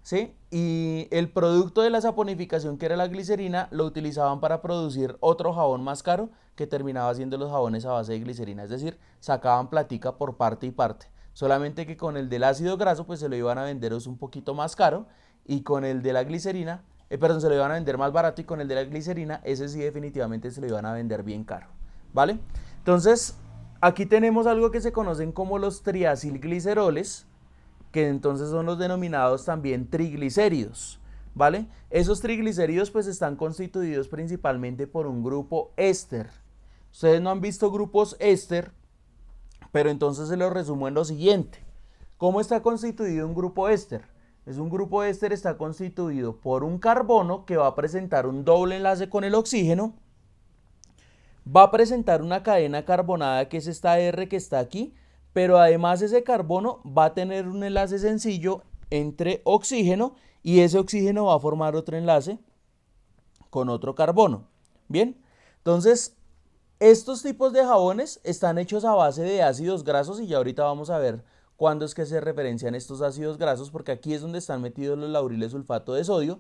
¿sí? Y el producto de la saponificación, que era la glicerina, lo utilizaban para producir otro jabón más caro que terminaba siendo los jabones a base de glicerina. Es decir, sacaban platica por parte y parte. Solamente que con el del ácido graso pues se lo iban a vender un poquito más caro, y con el de la glicerina, perdón, se lo iban a vender más barato, y con el de la glicerina ese sí definitivamente se lo iban a vender bien caro, ¿vale? Entonces aquí tenemos algo que se conocen como los triacilgliceroles, que entonces son los denominados también triglicéridos, ¿vale? Esos triglicéridos pues están constituidos principalmente por un grupo éster. Ustedes no han visto grupos éster, pero entonces se los resumo en lo siguiente. ¿Cómo está constituido un grupo éster? Un grupo éster está constituido por un carbono que va a presentar un doble enlace con el oxígeno, va a presentar una cadena carbonada que es esta R que está aquí, pero además ese carbono va a tener un enlace sencillo entre oxígeno, y ese oxígeno va a formar otro enlace con otro carbono. Bien, entonces estos tipos de jabones están hechos a base de ácidos grasos, y ya ahorita vamos a ver cuándo es que se referencian estos ácidos grasos, porque aquí es donde están metidos los lauriles sulfato de sodio,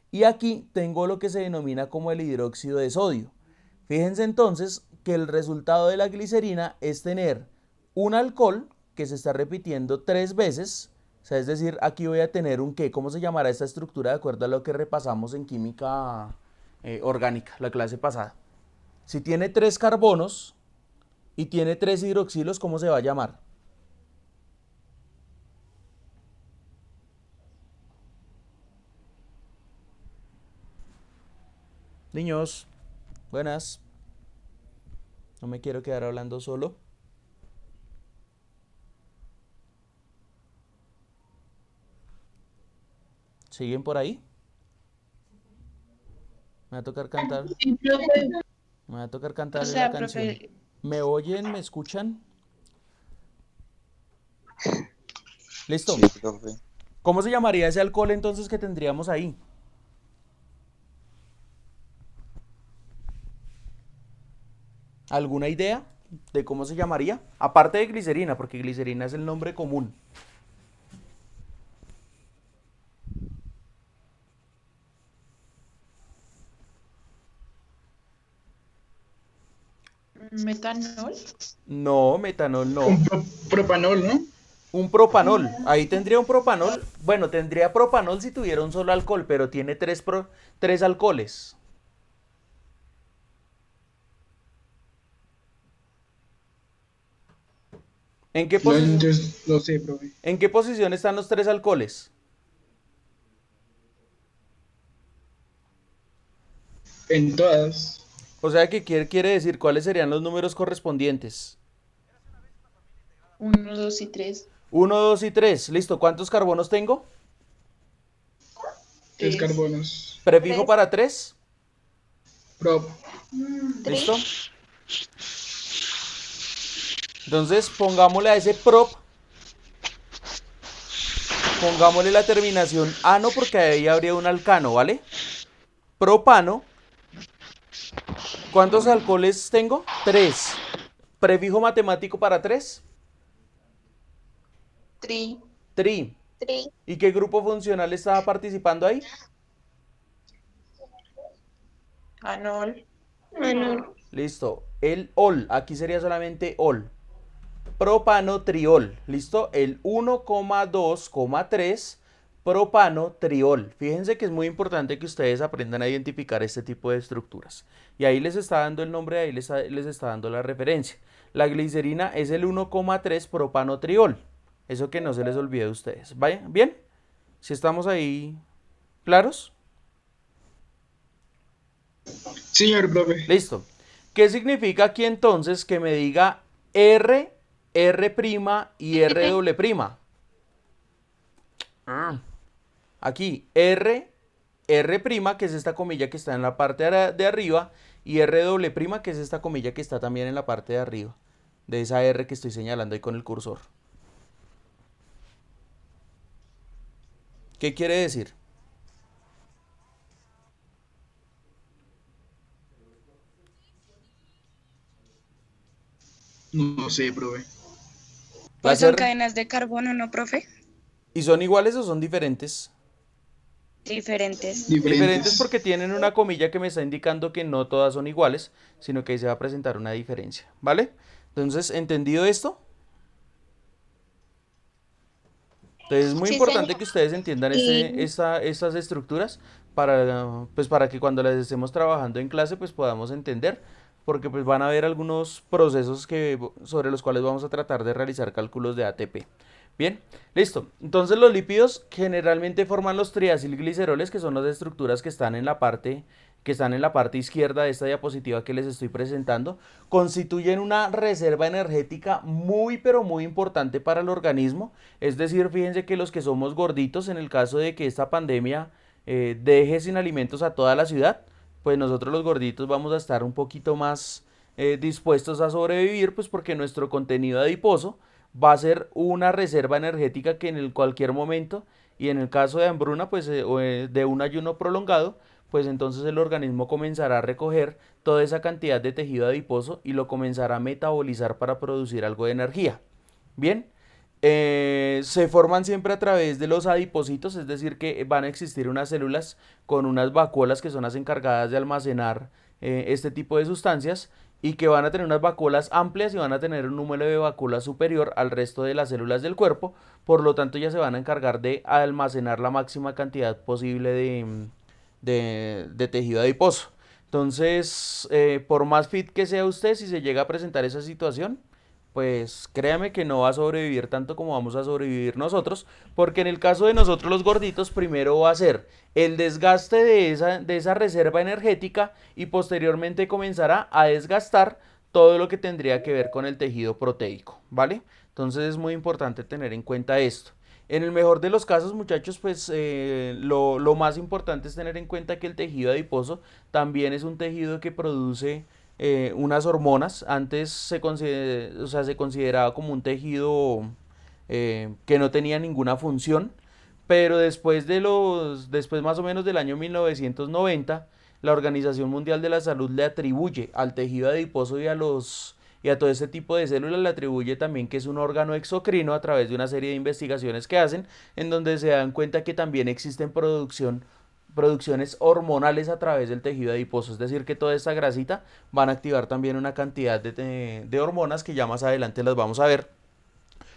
y aquí tengo lo que se denomina como el hidróxido de sodio. Fíjense entonces que el resultado de la glicerina es tener un alcohol que se está repitiendo 3 veces, o sea, es decir, aquí voy a tener un ¿qué? ¿Cómo se llamará esta estructura de acuerdo a lo que repasamos en química orgánica, la clase pasada? Si tiene 3 carbonos y tiene 3 hidroxilos, ¿cómo se va a llamar? Niños, buenas. No me quiero quedar hablando solo. ¿Siguen por ahí? Me va a tocar cantar. Sí, profe. Me va a tocar O cantarle sea, la canción. profe, ¿Me oyen? ¿Me escuchan? ¿Listo? Sí, profe. ¿Cómo se llamaría ese alcohol entonces que tendríamos ahí? ¿Alguna idea de cómo se llamaría? Aparte de glicerina, porque glicerina es el nombre común. metanol. No, metanol no. Un propanol, ¿no? Un propanol. Ahí tendría un propanol. Bueno, tendría propanol si tuviera un solo alcohol, pero tiene tres alcoholes. ¿En qué No, posición, entonces, no sé, profe. ¿en qué posición están los 3 alcoholes? En todas. O sea que quiere decir cuáles serían los números correspondientes. 1, 2 y 3. 1, 2 y 3. Listo. ¿Cuántos carbonos tengo? 3 Tres. carbonos. Prefijo Tres. para 3. Prop. ¿Listo? Entonces pongámosle a ese prop, pongámosle la terminación ano, porque ahí habría un alcano, ¿vale? Propano. ¿Cuántos alcoholes tengo? 3. Prefijo matemático para 3. Tri. Tri. Tri. ¿Y qué grupo funcional estaba participando ahí? Anol. Anol. Listo. El ol. Aquí sería solamente ol. Propanotriol. ¿Listo? El 1,2,3 propanotriol. Fíjense que es muy importante que ustedes aprendan a identificar este tipo de estructuras. Y ahí les está dando el nombre, ahí les está dando la referencia. La glicerina es el 1,3 propanotriol. Eso que no se les olvide a ustedes. ¿Vaya? ¿Bien? ¿Si estamos ahí claros? Señor profe. Listo. ¿Qué significa aquí entonces que me diga R, R' y R doble prima? Aquí R, R', que es esta comilla que está en la parte de arriba, y R doble prima, que es esta comilla que está también en la parte de arriba, de esa R que estoy señalando ahí con el cursor. ¿Qué quiere decir? No sé, profe. Pues son Láser. cadenas de carbono, ¿no, profe? ¿Y son iguales o son diferentes? Diferentes. Diferentes Diferentes. porque tienen una comilla que me está indicando que no todas son iguales, sino que ahí se va a presentar una diferencia, ¿vale? Entonces, ¿entendido esto? Entonces es muy Sí, importante señor. que ustedes entiendan Y estas estructuras para que cuando las estemos trabajando en clase pues podamos entender, porque pues van a haber algunos procesos sobre los cuales vamos a tratar de realizar cálculos de ATP. Bien, listo. Entonces los lípidos generalmente forman los triacilgliceroles, que son las estructuras que están en la parte izquierda de esta diapositiva que les estoy presentando. Constituyen una reserva energética muy pero muy importante para el organismo. Es decir, fíjense que los que somos gorditos, en el caso de que esta pandemia deje sin alimentos a toda la ciudad, pues nosotros los gorditos vamos a estar un poquito más dispuestos a sobrevivir, pues porque nuestro contenido adiposo va a ser una reserva energética que en cualquier momento, y en el caso de hambruna, pues de un ayuno prolongado, pues entonces el organismo comenzará a recoger toda esa cantidad de tejido adiposo y lo comenzará a metabolizar para producir algo de energía. Bien, se forman siempre a través de los adipocitos, es decir, que van a existir unas células con unas vacuolas que son las encargadas de almacenar este tipo de sustancias y que van a tener unas vacuolas amplias y van a tener un número de vacuolas superior al resto de las células del cuerpo, por lo tanto ya se van a encargar de almacenar la máxima cantidad posible de tejido adiposo. Entonces, por más fit que sea usted, si se llega a presentar esa situación, pues créame que no va a sobrevivir tanto como vamos a sobrevivir nosotros, porque en el caso de nosotros los gorditos, primero va a ser el desgaste de esa reserva energética y posteriormente comenzará a desgastar todo lo que tendría que ver con el tejido proteico, ¿vale? Entonces es muy importante tener en cuenta esto. En el mejor de los casos, muchachos, pues lo más importante es tener en cuenta que el tejido adiposo también es un tejido que produce unas hormonas. Antes o sea, se consideraba como un tejido que no tenía ninguna función, pero después más o menos del año 1990, la Organización Mundial de la Salud le atribuye al tejido adiposo y a todo ese tipo de células, le atribuye también que es un órgano exocrino a través de una serie de investigaciones que hacen, en donde se dan cuenta que también existen producciones hormonales a través del tejido adiposo, es decir, que toda esta grasita van a activar también una cantidad de hormonas que ya más adelante las vamos a ver,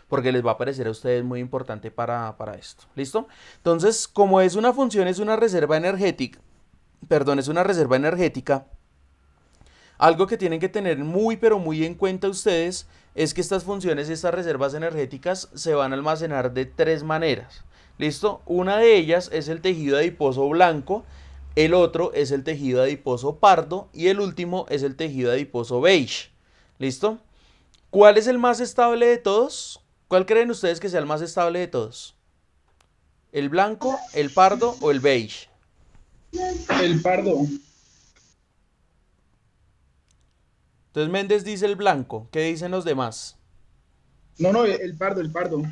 porque les va a parecer a ustedes muy importante para esto. ¿Listo? Entonces, como es una función, es una reserva energética, algo que tienen que tener muy pero muy en cuenta ustedes es que estas funciones, estas reservas energéticas se van a almacenar de tres maneras. ¿Listo? Una de ellas es el tejido adiposo blanco, el otro es el tejido adiposo pardo y el último es el tejido adiposo beige. ¿Listo? ¿Cuál es el más estable de todos? ¿Cuál creen ustedes que sea el más estable de todos? ¿El blanco, el pardo o el beige? El pardo. Entonces Méndez dice el blanco. ¿Qué dicen los demás? No, no, el pardo, el pardo.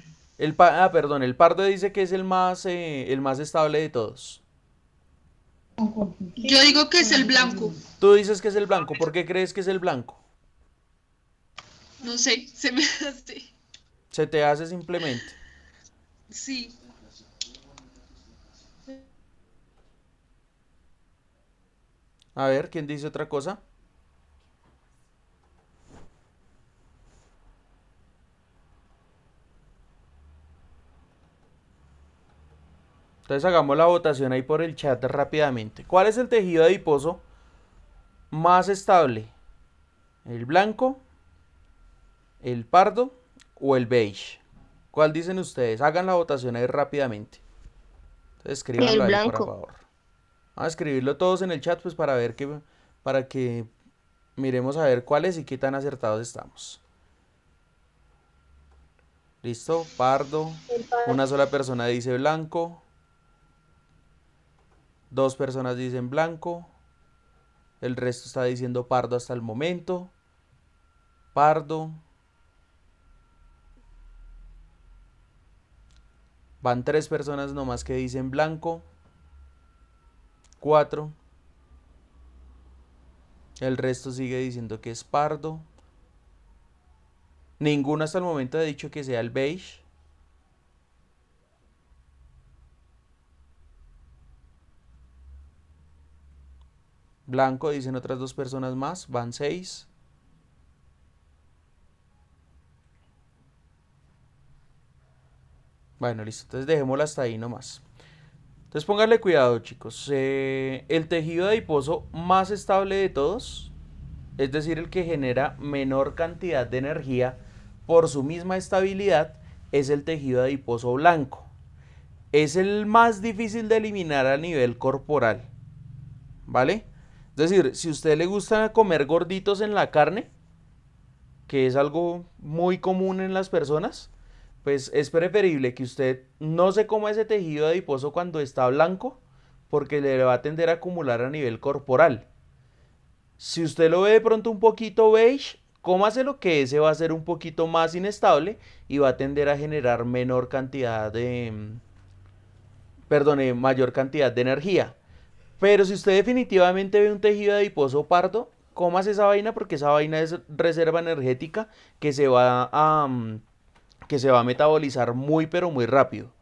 Perdón, el pardo dice que es el más estable de todos. Yo digo que es el blanco. Tú dices que es el blanco. ¿Por qué crees que es el blanco? No sé, se me hace. Se te hace simplemente. Sí. A ver, ¿quién dice otra cosa? Entonces hagamos la votación ahí por el chat rápidamente. ¿Cuál es el tejido adiposo más estable? ¿El blanco, el pardo o el beige? ¿Cuál dicen ustedes? Hagan la votación ahí rápidamente. Entonces escríbanlo ahí, por favor. Vamos a escribirlo todos en el chat pues para que miremos a ver cuáles y qué tan acertados estamos. ¿Listo? Pardo. Una sola persona dice blanco. Dos personas dicen blanco. El resto está diciendo pardo hasta el momento. Pardo. Van 3 personas nomás que dicen blanco. 4. El resto sigue diciendo que es pardo. Ninguno hasta el momento ha dicho que sea el beige. Blanco dicen otras 2 personas más. Van 6. Bueno, listo. Entonces dejémosla hasta ahí nomás. Entonces pónganle cuidado, chicos. El tejido adiposo más estable de todos, es decir, el que genera menor cantidad de energía por su misma estabilidad, es el tejido adiposo blanco. Es el más difícil de eliminar a nivel corporal, ¿vale? Es decir, si a usted le gusta comer gorditos en la carne, que es algo muy común en las personas, pues es preferible que usted no se coma ese tejido adiposo cuando está blanco, porque le va a tender a acumular a nivel corporal. Si usted lo ve de pronto un poquito beige, cómaselo, que ese va a ser un poquito más inestable y va a tender a generar menor cantidad de, mayor cantidad de energía. Pero si usted definitivamente ve un tejido adiposo pardo, cómase esa vaina, porque esa vaina es reserva energética que se va a metabolizar muy pero muy rápido.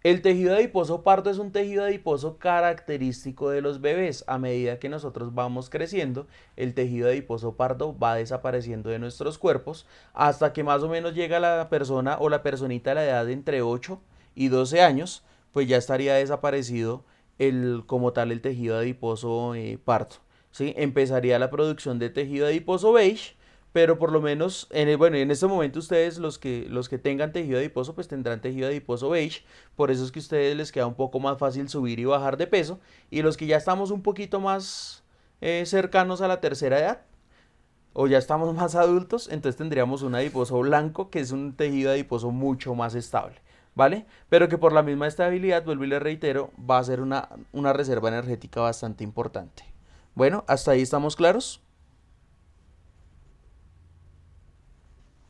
El tejido adiposo pardo es un tejido adiposo característico de los bebés. A medida que nosotros vamos creciendo, el tejido adiposo pardo va desapareciendo de nuestros cuerpos hasta que más o menos llega la persona o la personita a la edad de entre 8 y 12 años, pues ya estaría desaparecido como tal el tejido adiposo pardo, ¿sí? Empezaría la producción de tejido adiposo beige, pero por lo menos en este momento ustedes, los que tengan tejido adiposo, pues tendrán tejido adiposo beige. Por eso es que a ustedes les queda un poco más fácil subir y bajar de peso, y los que ya estamos un poquito más cercanos a la tercera edad, o ya estamos más adultos, entonces tendríamos un adiposo blanco, que es un tejido adiposo mucho más estable, ¿vale? Pero que por la misma estabilidad, vuelvo y les reitero, va a ser una reserva energética bastante importante. Bueno, ¿hasta ahí estamos claros?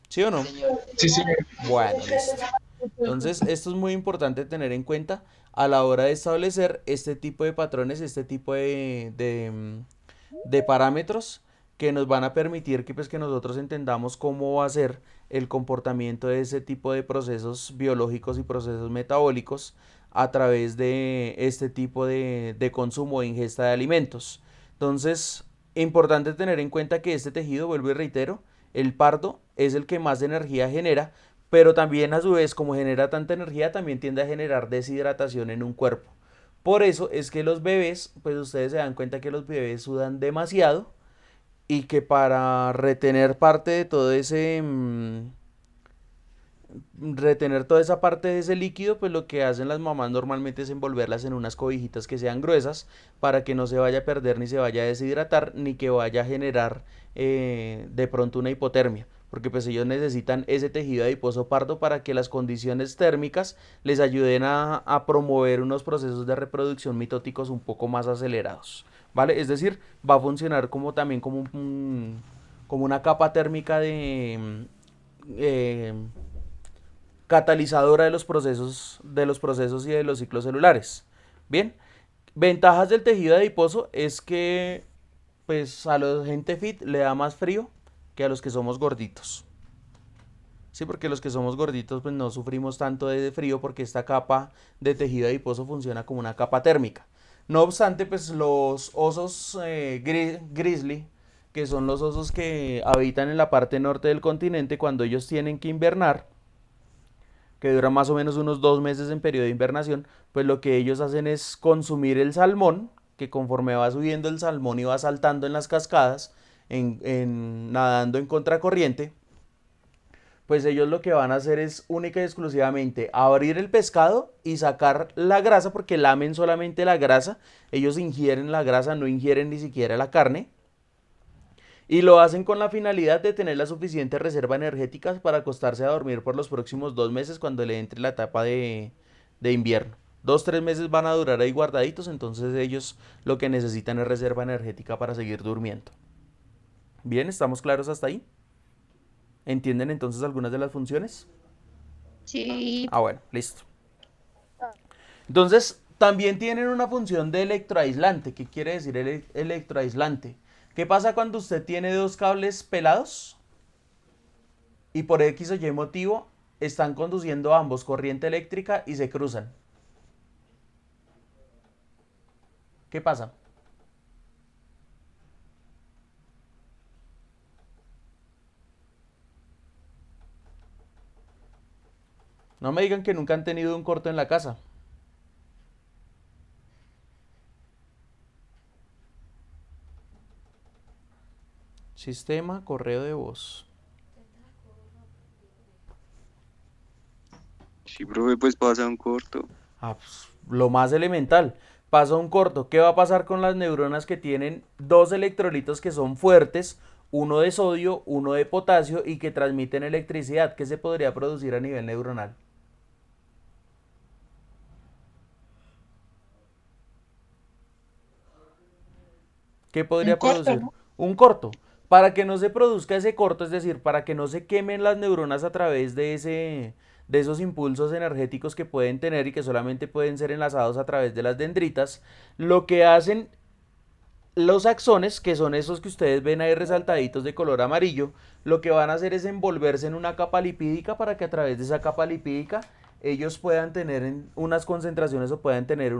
¿Sí o no? Señor. Sí, señor. Bueno, listo. Entonces, esto es muy importante tener en cuenta a la hora de establecer este tipo de patrones, este tipo de parámetros que nos van a permitir que nosotros entendamos cómo va a ser el comportamiento de ese tipo de procesos biológicos y procesos metabólicos a través de este tipo de consumo e ingesta de alimentos. Entonces, importante tener en cuenta que este tejido, vuelvo y reitero, el pardo es el que más energía genera, pero también a su vez, como genera tanta energía, también tiende a generar deshidratación en un cuerpo. Por eso es que los bebés, pues ustedes se dan cuenta que los bebés sudan demasiado, y que para retener parte de todo ese retener toda esa parte de ese líquido, pues lo que hacen las mamás normalmente es envolverlas en unas cobijitas que sean gruesas, para que no se vaya a perder, ni se vaya a deshidratar, ni que vaya a generar de pronto una hipotermia, porque pues ellos necesitan ese tejido adiposo pardo para que las condiciones térmicas les ayuden a promover unos procesos de reproducción mitóticos un poco más acelerados, ¿vale? Es decir, va a funcionar también como una capa térmica de catalizadora de los procesos y de los ciclos celulares. Bien, ventajas del tejido adiposo es que pues a la gente fit le da más frío que a los que somos gorditos. Sí, porque los que somos gorditos pues no sufrimos tanto de frío, porque esta capa de tejido adiposo funciona como una capa térmica. No obstante, pues los osos grizzly, que son los osos que habitan en la parte norte del continente, cuando ellos tienen que invernar, que dura más o menos unos 2 meses en periodo de invernación, pues lo que ellos hacen es consumir el salmón, que conforme va subiendo el salmón y va saltando en las cascadas, nadando en contracorriente, pues ellos lo que van a hacer es única y exclusivamente abrir el pescado y sacar la grasa, porque lamen solamente la grasa, ellos ingieren la grasa, no ingieren ni siquiera la carne. Y lo hacen con la finalidad de tener la suficiente reserva energética para acostarse a dormir por los próximos 2 meses, cuando le entre la etapa de invierno. 2-3 meses van a durar ahí guardaditos, entonces ellos lo que necesitan es reserva energética para seguir durmiendo. Bien, ¿estamos claros hasta ahí? ¿Entienden entonces algunas de las funciones? Sí. Bueno, listo. Entonces, también tienen una función de electroaislante. ¿Qué quiere decir electroaislante? ¿Qué pasa cuando usted tiene dos cables pelados y por X o Y motivo están conduciendo ambos corriente eléctrica y se cruzan? ¿Qué pasa? No me digan que nunca han tenido un corto en la casa. Sistema correo de voz. Sí, profe, pues pasa un corto. Pues, lo más elemental. Pasa un corto. ¿Qué va a pasar con las neuronas que tienen dos electrolitos que son fuertes? Uno de sodio, uno de potasio y que transmiten electricidad. ¿Qué se podría producir a nivel neuronal? ¿Qué podría producir? ¿no? Un corto. Para que no se produzca ese corto, es decir, para que no se quemen las neuronas a través de esos impulsos energéticos que pueden tener y que solamente pueden ser enlazados a través de las dendritas, lo que hacen los axones, que son esos que ustedes ven ahí resaltaditos de color amarillo, lo que van a hacer es envolverse en una capa lipídica para que a través de esa capa lipídica ellos puedan tener unas concentraciones o puedan tener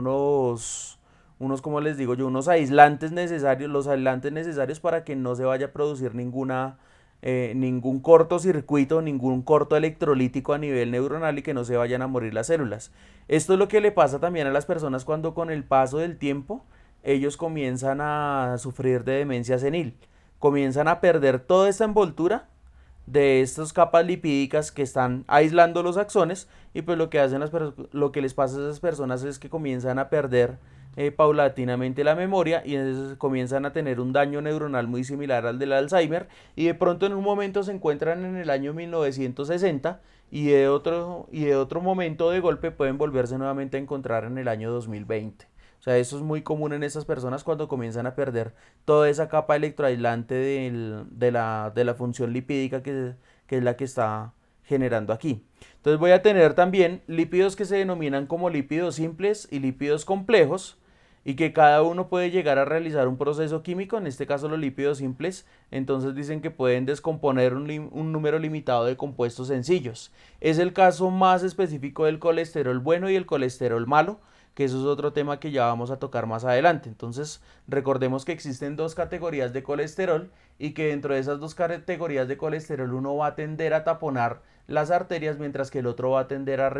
como les digo yo, unos aislantes necesarios, los aislantes necesarios para que no se vaya a producir ningún cortocircuito, ningún corto electrolítico a nivel neuronal y que no se vayan a morir las células. Esto es lo que le pasa también a las personas cuando con el paso del tiempo ellos comienzan a sufrir de demencia senil, comienzan a perder toda esta envoltura de estas capas lipídicas que están aislando los axones y pues lo que les pasa a esas personas es que comienzan a perder paulatinamente la memoria y entonces comienzan a tener un daño neuronal muy similar al del Alzheimer y de pronto en un momento se encuentran en el año 1960 y de otro momento de golpe pueden volverse nuevamente a encontrar en el año 2020. O sea, eso es muy común en esas personas cuando comienzan a perder toda esa capa electroaislante de la función lipídica que es la que está generando aquí. Entonces voy a tener también lípidos que se denominan como lípidos simples y lípidos complejos y que cada uno puede llegar a realizar un proceso químico, en este caso los lípidos simples, entonces dicen que pueden descomponer un número limitado de compuestos sencillos. Es el caso más específico del colesterol bueno y el colesterol malo, que eso es otro tema que ya vamos a tocar más adelante. Entonces recordemos que existen dos categorías de colesterol y que dentro de esas dos categorías de colesterol uno va a tender a taponar las arterias mientras que el otro va a tender a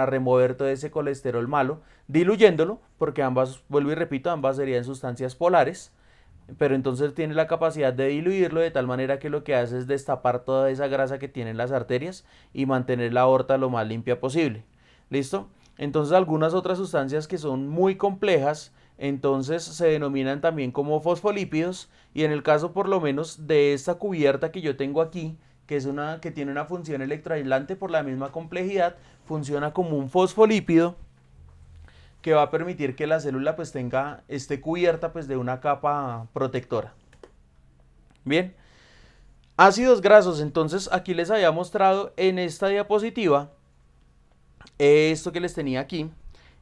remover todo ese colesterol malo, diluyéndolo, porque ambas, vuelvo y repito, ambas serían sustancias polares, pero entonces tiene la capacidad de diluirlo de tal manera que lo que hace es destapar toda esa grasa que tienen las arterias y mantener la aorta lo más limpia posible. ¿Listo? Entonces algunas otras sustancias que son muy complejas, entonces se denominan también como fosfolípidos y en el caso por lo menos de esta cubierta que yo tengo aquí, que tiene una función electroaislante por la misma complejidad, funciona como un fosfolípido que va a permitir que la célula pues esté cubierta pues de una capa protectora. Bien, ácidos grasos, entonces aquí les había mostrado en esta diapositiva esto que les tenía aquí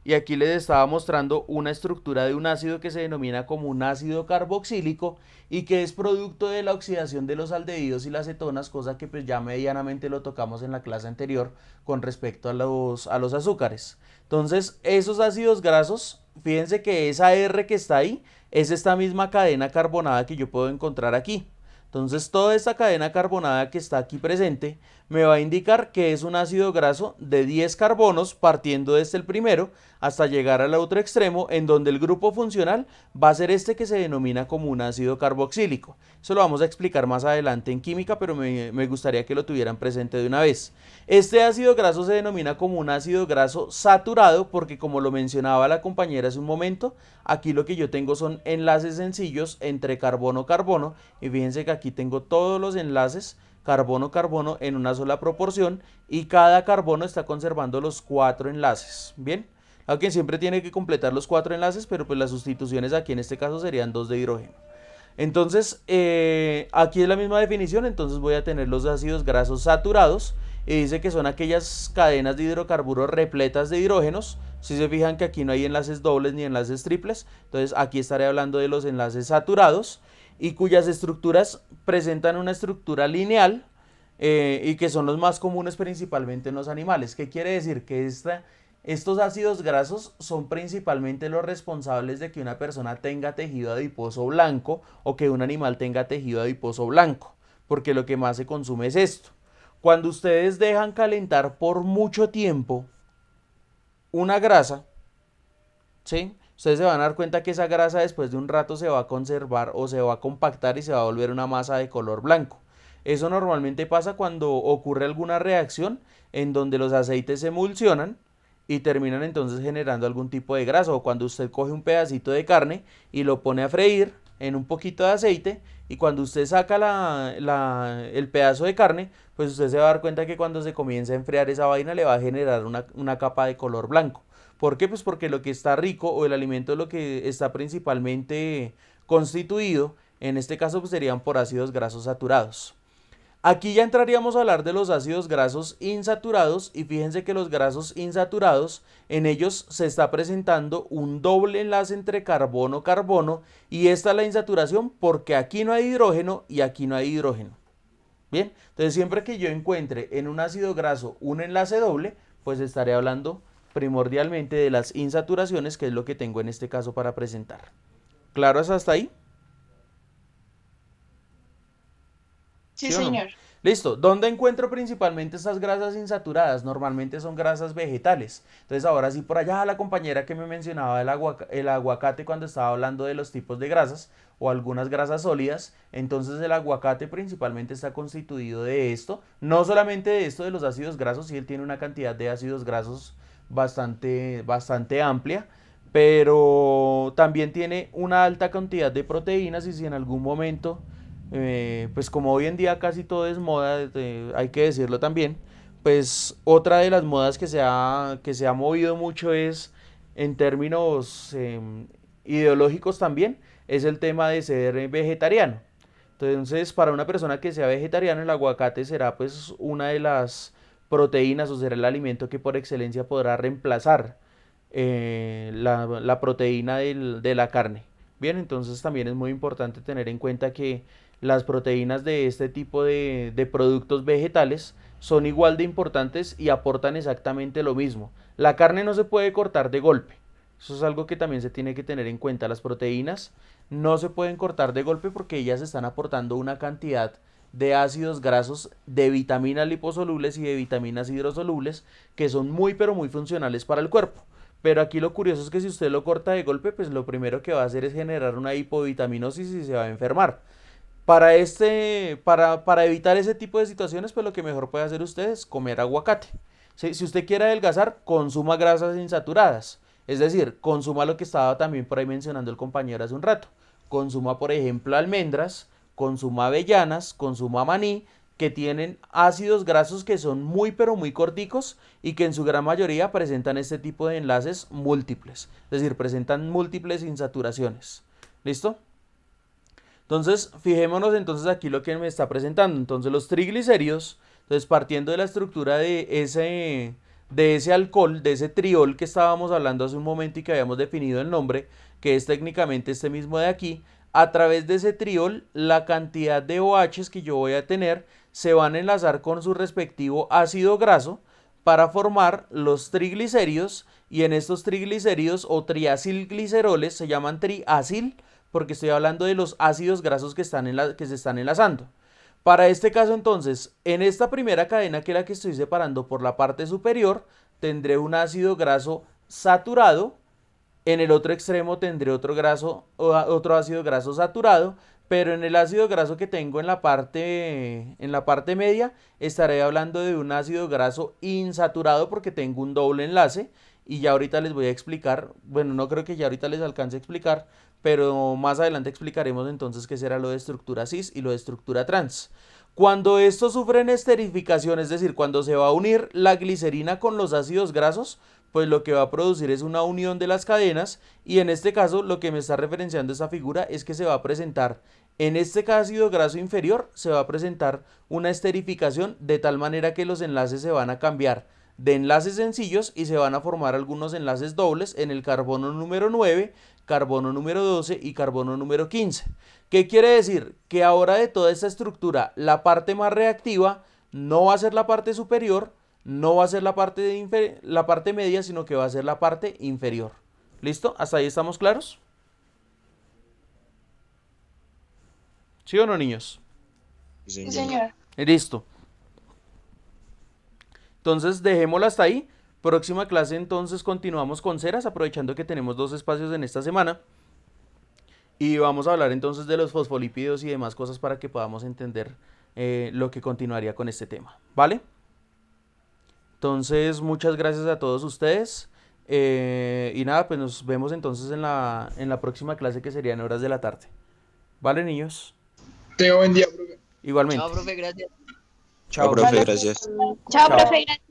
y aquí les estaba mostrando una estructura de un ácido que se denomina como un ácido carboxílico y que es producto de la oxidación de los aldehídos y las cetonas, cosa que pues ya medianamente lo tocamos en la clase anterior con respecto a los azúcares. Entonces esos ácidos grasos, fíjense que esa R que está ahí es esta misma cadena carbonada que yo puedo encontrar aquí. Entonces toda esta cadena carbonada que está aquí presente me va a indicar que es un ácido graso de 10 carbonos partiendo desde el primero hasta llegar al otro extremo en donde el grupo funcional va a ser este que se denomina como un ácido carboxílico. Eso lo vamos a explicar más adelante en química, pero me gustaría que lo tuvieran presente de una vez. Este ácido graso se denomina como un ácido graso saturado porque como lo mencionaba la compañera hace un momento, aquí lo que yo tengo son enlaces sencillos entre carbono-carbono y fíjense que aquí tengo todos los enlaces carbono-carbono en una sola proporción y cada carbono está conservando los 4 enlaces. Bien, aunque siempre tiene que completar los 4 enlaces, pero pues las sustituciones aquí en este caso serían 2 de hidrógeno. Entonces aquí es la misma definición, entonces voy a tener los ácidos grasos saturados y dice que son aquellas cadenas de hidrocarburos repletas de hidrógenos. Si se fijan que aquí no hay enlaces dobles ni enlaces triples, entonces aquí estaré hablando de los enlaces saturados y cuyas estructuras presentan una estructura lineal y que son los más comunes principalmente en los animales. ¿Qué quiere decir? Que estos ácidos grasos son principalmente los responsables de que una persona tenga tejido adiposo blanco o que un animal tenga tejido adiposo blanco, porque lo que más se consume es esto. Cuando ustedes dejan calentar por mucho tiempo una grasa, ¿sí? Ustedes se van a dar cuenta que esa grasa después de un rato se va a conservar o se va a compactar y se va a volver una masa de color blanco. Eso normalmente pasa cuando ocurre alguna reacción en donde los aceites se emulsionan y terminan entonces generando algún tipo de grasa, o cuando usted coge un pedacito de carne y lo pone a freír en un poquito de aceite y cuando usted saca el pedazo de carne, pues usted se va a dar cuenta que cuando se comienza a enfriar esa vaina le va a generar una capa de color blanco. ¿Por qué? Pues porque lo que está rico o el alimento lo que está principalmente constituido, en este caso pues serían por ácidos grasos saturados. Aquí ya entraríamos a hablar de los ácidos grasos insaturados y fíjense que los grasos insaturados, en ellos se está presentando un doble enlace entre carbono-carbono y esta es la insaturación porque aquí no hay hidrógeno y aquí no hay hidrógeno. Bien, entonces siempre que yo encuentre en un ácido graso un enlace doble, pues estaré hablando primordialmente de las insaturaciones, que es lo que tengo en este caso para presentar. ¿Claro hasta ahí? Sí, ¿Sí o no? señor. Listo. ¿Dónde encuentro principalmente estas grasas insaturadas? Normalmente son grasas vegetales. Entonces ahora sí, por allá la compañera que me mencionaba el aguacate cuando estaba hablando de los tipos de grasas o algunas grasas sólidas, entonces el aguacate principalmente está constituido de esto, no solamente de esto de los ácidos grasos, sí él tiene una cantidad de ácidos grasos bastante amplia, pero también tiene una alta cantidad de proteínas y si en algún momento pues como hoy en día casi todo es moda, hay que decirlo también, pues otra de las modas que se ha movido mucho es en términos ideológicos también, es el tema de ser vegetariano. Entonces para una persona que sea vegetariana el aguacate será pues una de las proteínas o será el alimento que por excelencia podrá reemplazar la proteína de la carne. Bien, entonces también es muy importante tener en cuenta que las proteínas de este tipo de productos vegetales son igual de importantes y aportan exactamente lo mismo. La carne no se puede cortar de golpe. Eso es algo que también se tiene que tener en cuenta. Las proteínas no se pueden cortar de golpe porque ellas están aportando una cantidad de ácidos grasos, de vitaminas liposolubles y de vitaminas hidrosolubles que son muy pero muy funcionales para el cuerpo. Pero aquí lo curioso es que si usted lo corta de golpe, pues lo primero que va a hacer es generar una hipovitaminosis y se va a enfermar. Para evitar ese tipo de situaciones, pues lo que mejor puede hacer usted es comer aguacate. Si usted quiere adelgazar, consuma grasas insaturadas. Es decir, consuma lo que estaba también por ahí mencionando el compañero hace un rato. Consuma, por ejemplo, almendras, consuma avellanas, consuma maní, que tienen ácidos grasos que son muy pero muy corticos y que en su gran mayoría presentan este tipo de enlaces múltiples. Es decir, presentan múltiples insaturaciones. ¿Listo? Entonces, fijémonos entonces aquí lo que me está presentando. Entonces, los triglicéridos, entonces partiendo de la estructura de ese alcohol, de ese triol que estábamos hablando hace un momento y que habíamos definido el nombre, que es técnicamente este mismo de aquí, a través de ese triol, la cantidad de OHs que yo voy a tener se van a enlazar con su respectivo ácido graso para formar los triglicéridos y en estos triglicéridos o triacilgliceroles se llaman triacil porque estoy hablando de los ácidos grasos que se están enlazando. Para este caso entonces, en esta primera cadena que es la que estoy separando por la parte superior, tendré un ácido graso saturado, en el otro extremo tendré otro ácido graso saturado, pero en el ácido graso que tengo en la parte media estaré hablando de un ácido graso insaturado porque tengo un doble enlace y ya ahorita les voy a explicar, bueno, no creo que ya ahorita les alcance a explicar, pero más adelante explicaremos entonces qué será lo de estructura cis y lo de estructura trans. Cuando estos sufren esterificación, es decir, cuando se va a unir la glicerina con los ácidos grasos, pues lo que va a producir es una unión de las cadenas y en este caso lo que me está referenciando esta figura es que se va a presentar En este ácido graso inferior se va a presentar una esterificación de tal manera que los enlaces se van a cambiar de enlaces sencillos y se van a formar algunos enlaces dobles en el carbono número 9, carbono número 12 y carbono número 15. ¿Qué quiere decir? Que ahora de toda esta estructura, la parte más reactiva no va a ser la parte superior, no va a ser la parte media, sino que va a ser la parte inferior. ¿Listo? ¿Hasta ahí estamos claros? ¿Sí o no, niños? Sí, señor. Listo. Entonces dejémoslo hasta ahí. Próxima clase entonces continuamos con ceras, aprovechando que tenemos 2 espacios en esta semana. Y vamos a hablar entonces de los fosfolípidos y demás cosas para que podamos entender lo que continuaría con este tema. ¿Vale? Entonces muchas gracias a todos ustedes. Y nada, pues nos vemos entonces en la próxima clase, que sería en horas de la tarde. ¿Vale, niños? Tenga buen día, profe. Igualmente. Chao, profe, gracias. Chao, profe, gracias. Chao, profe. Gracias.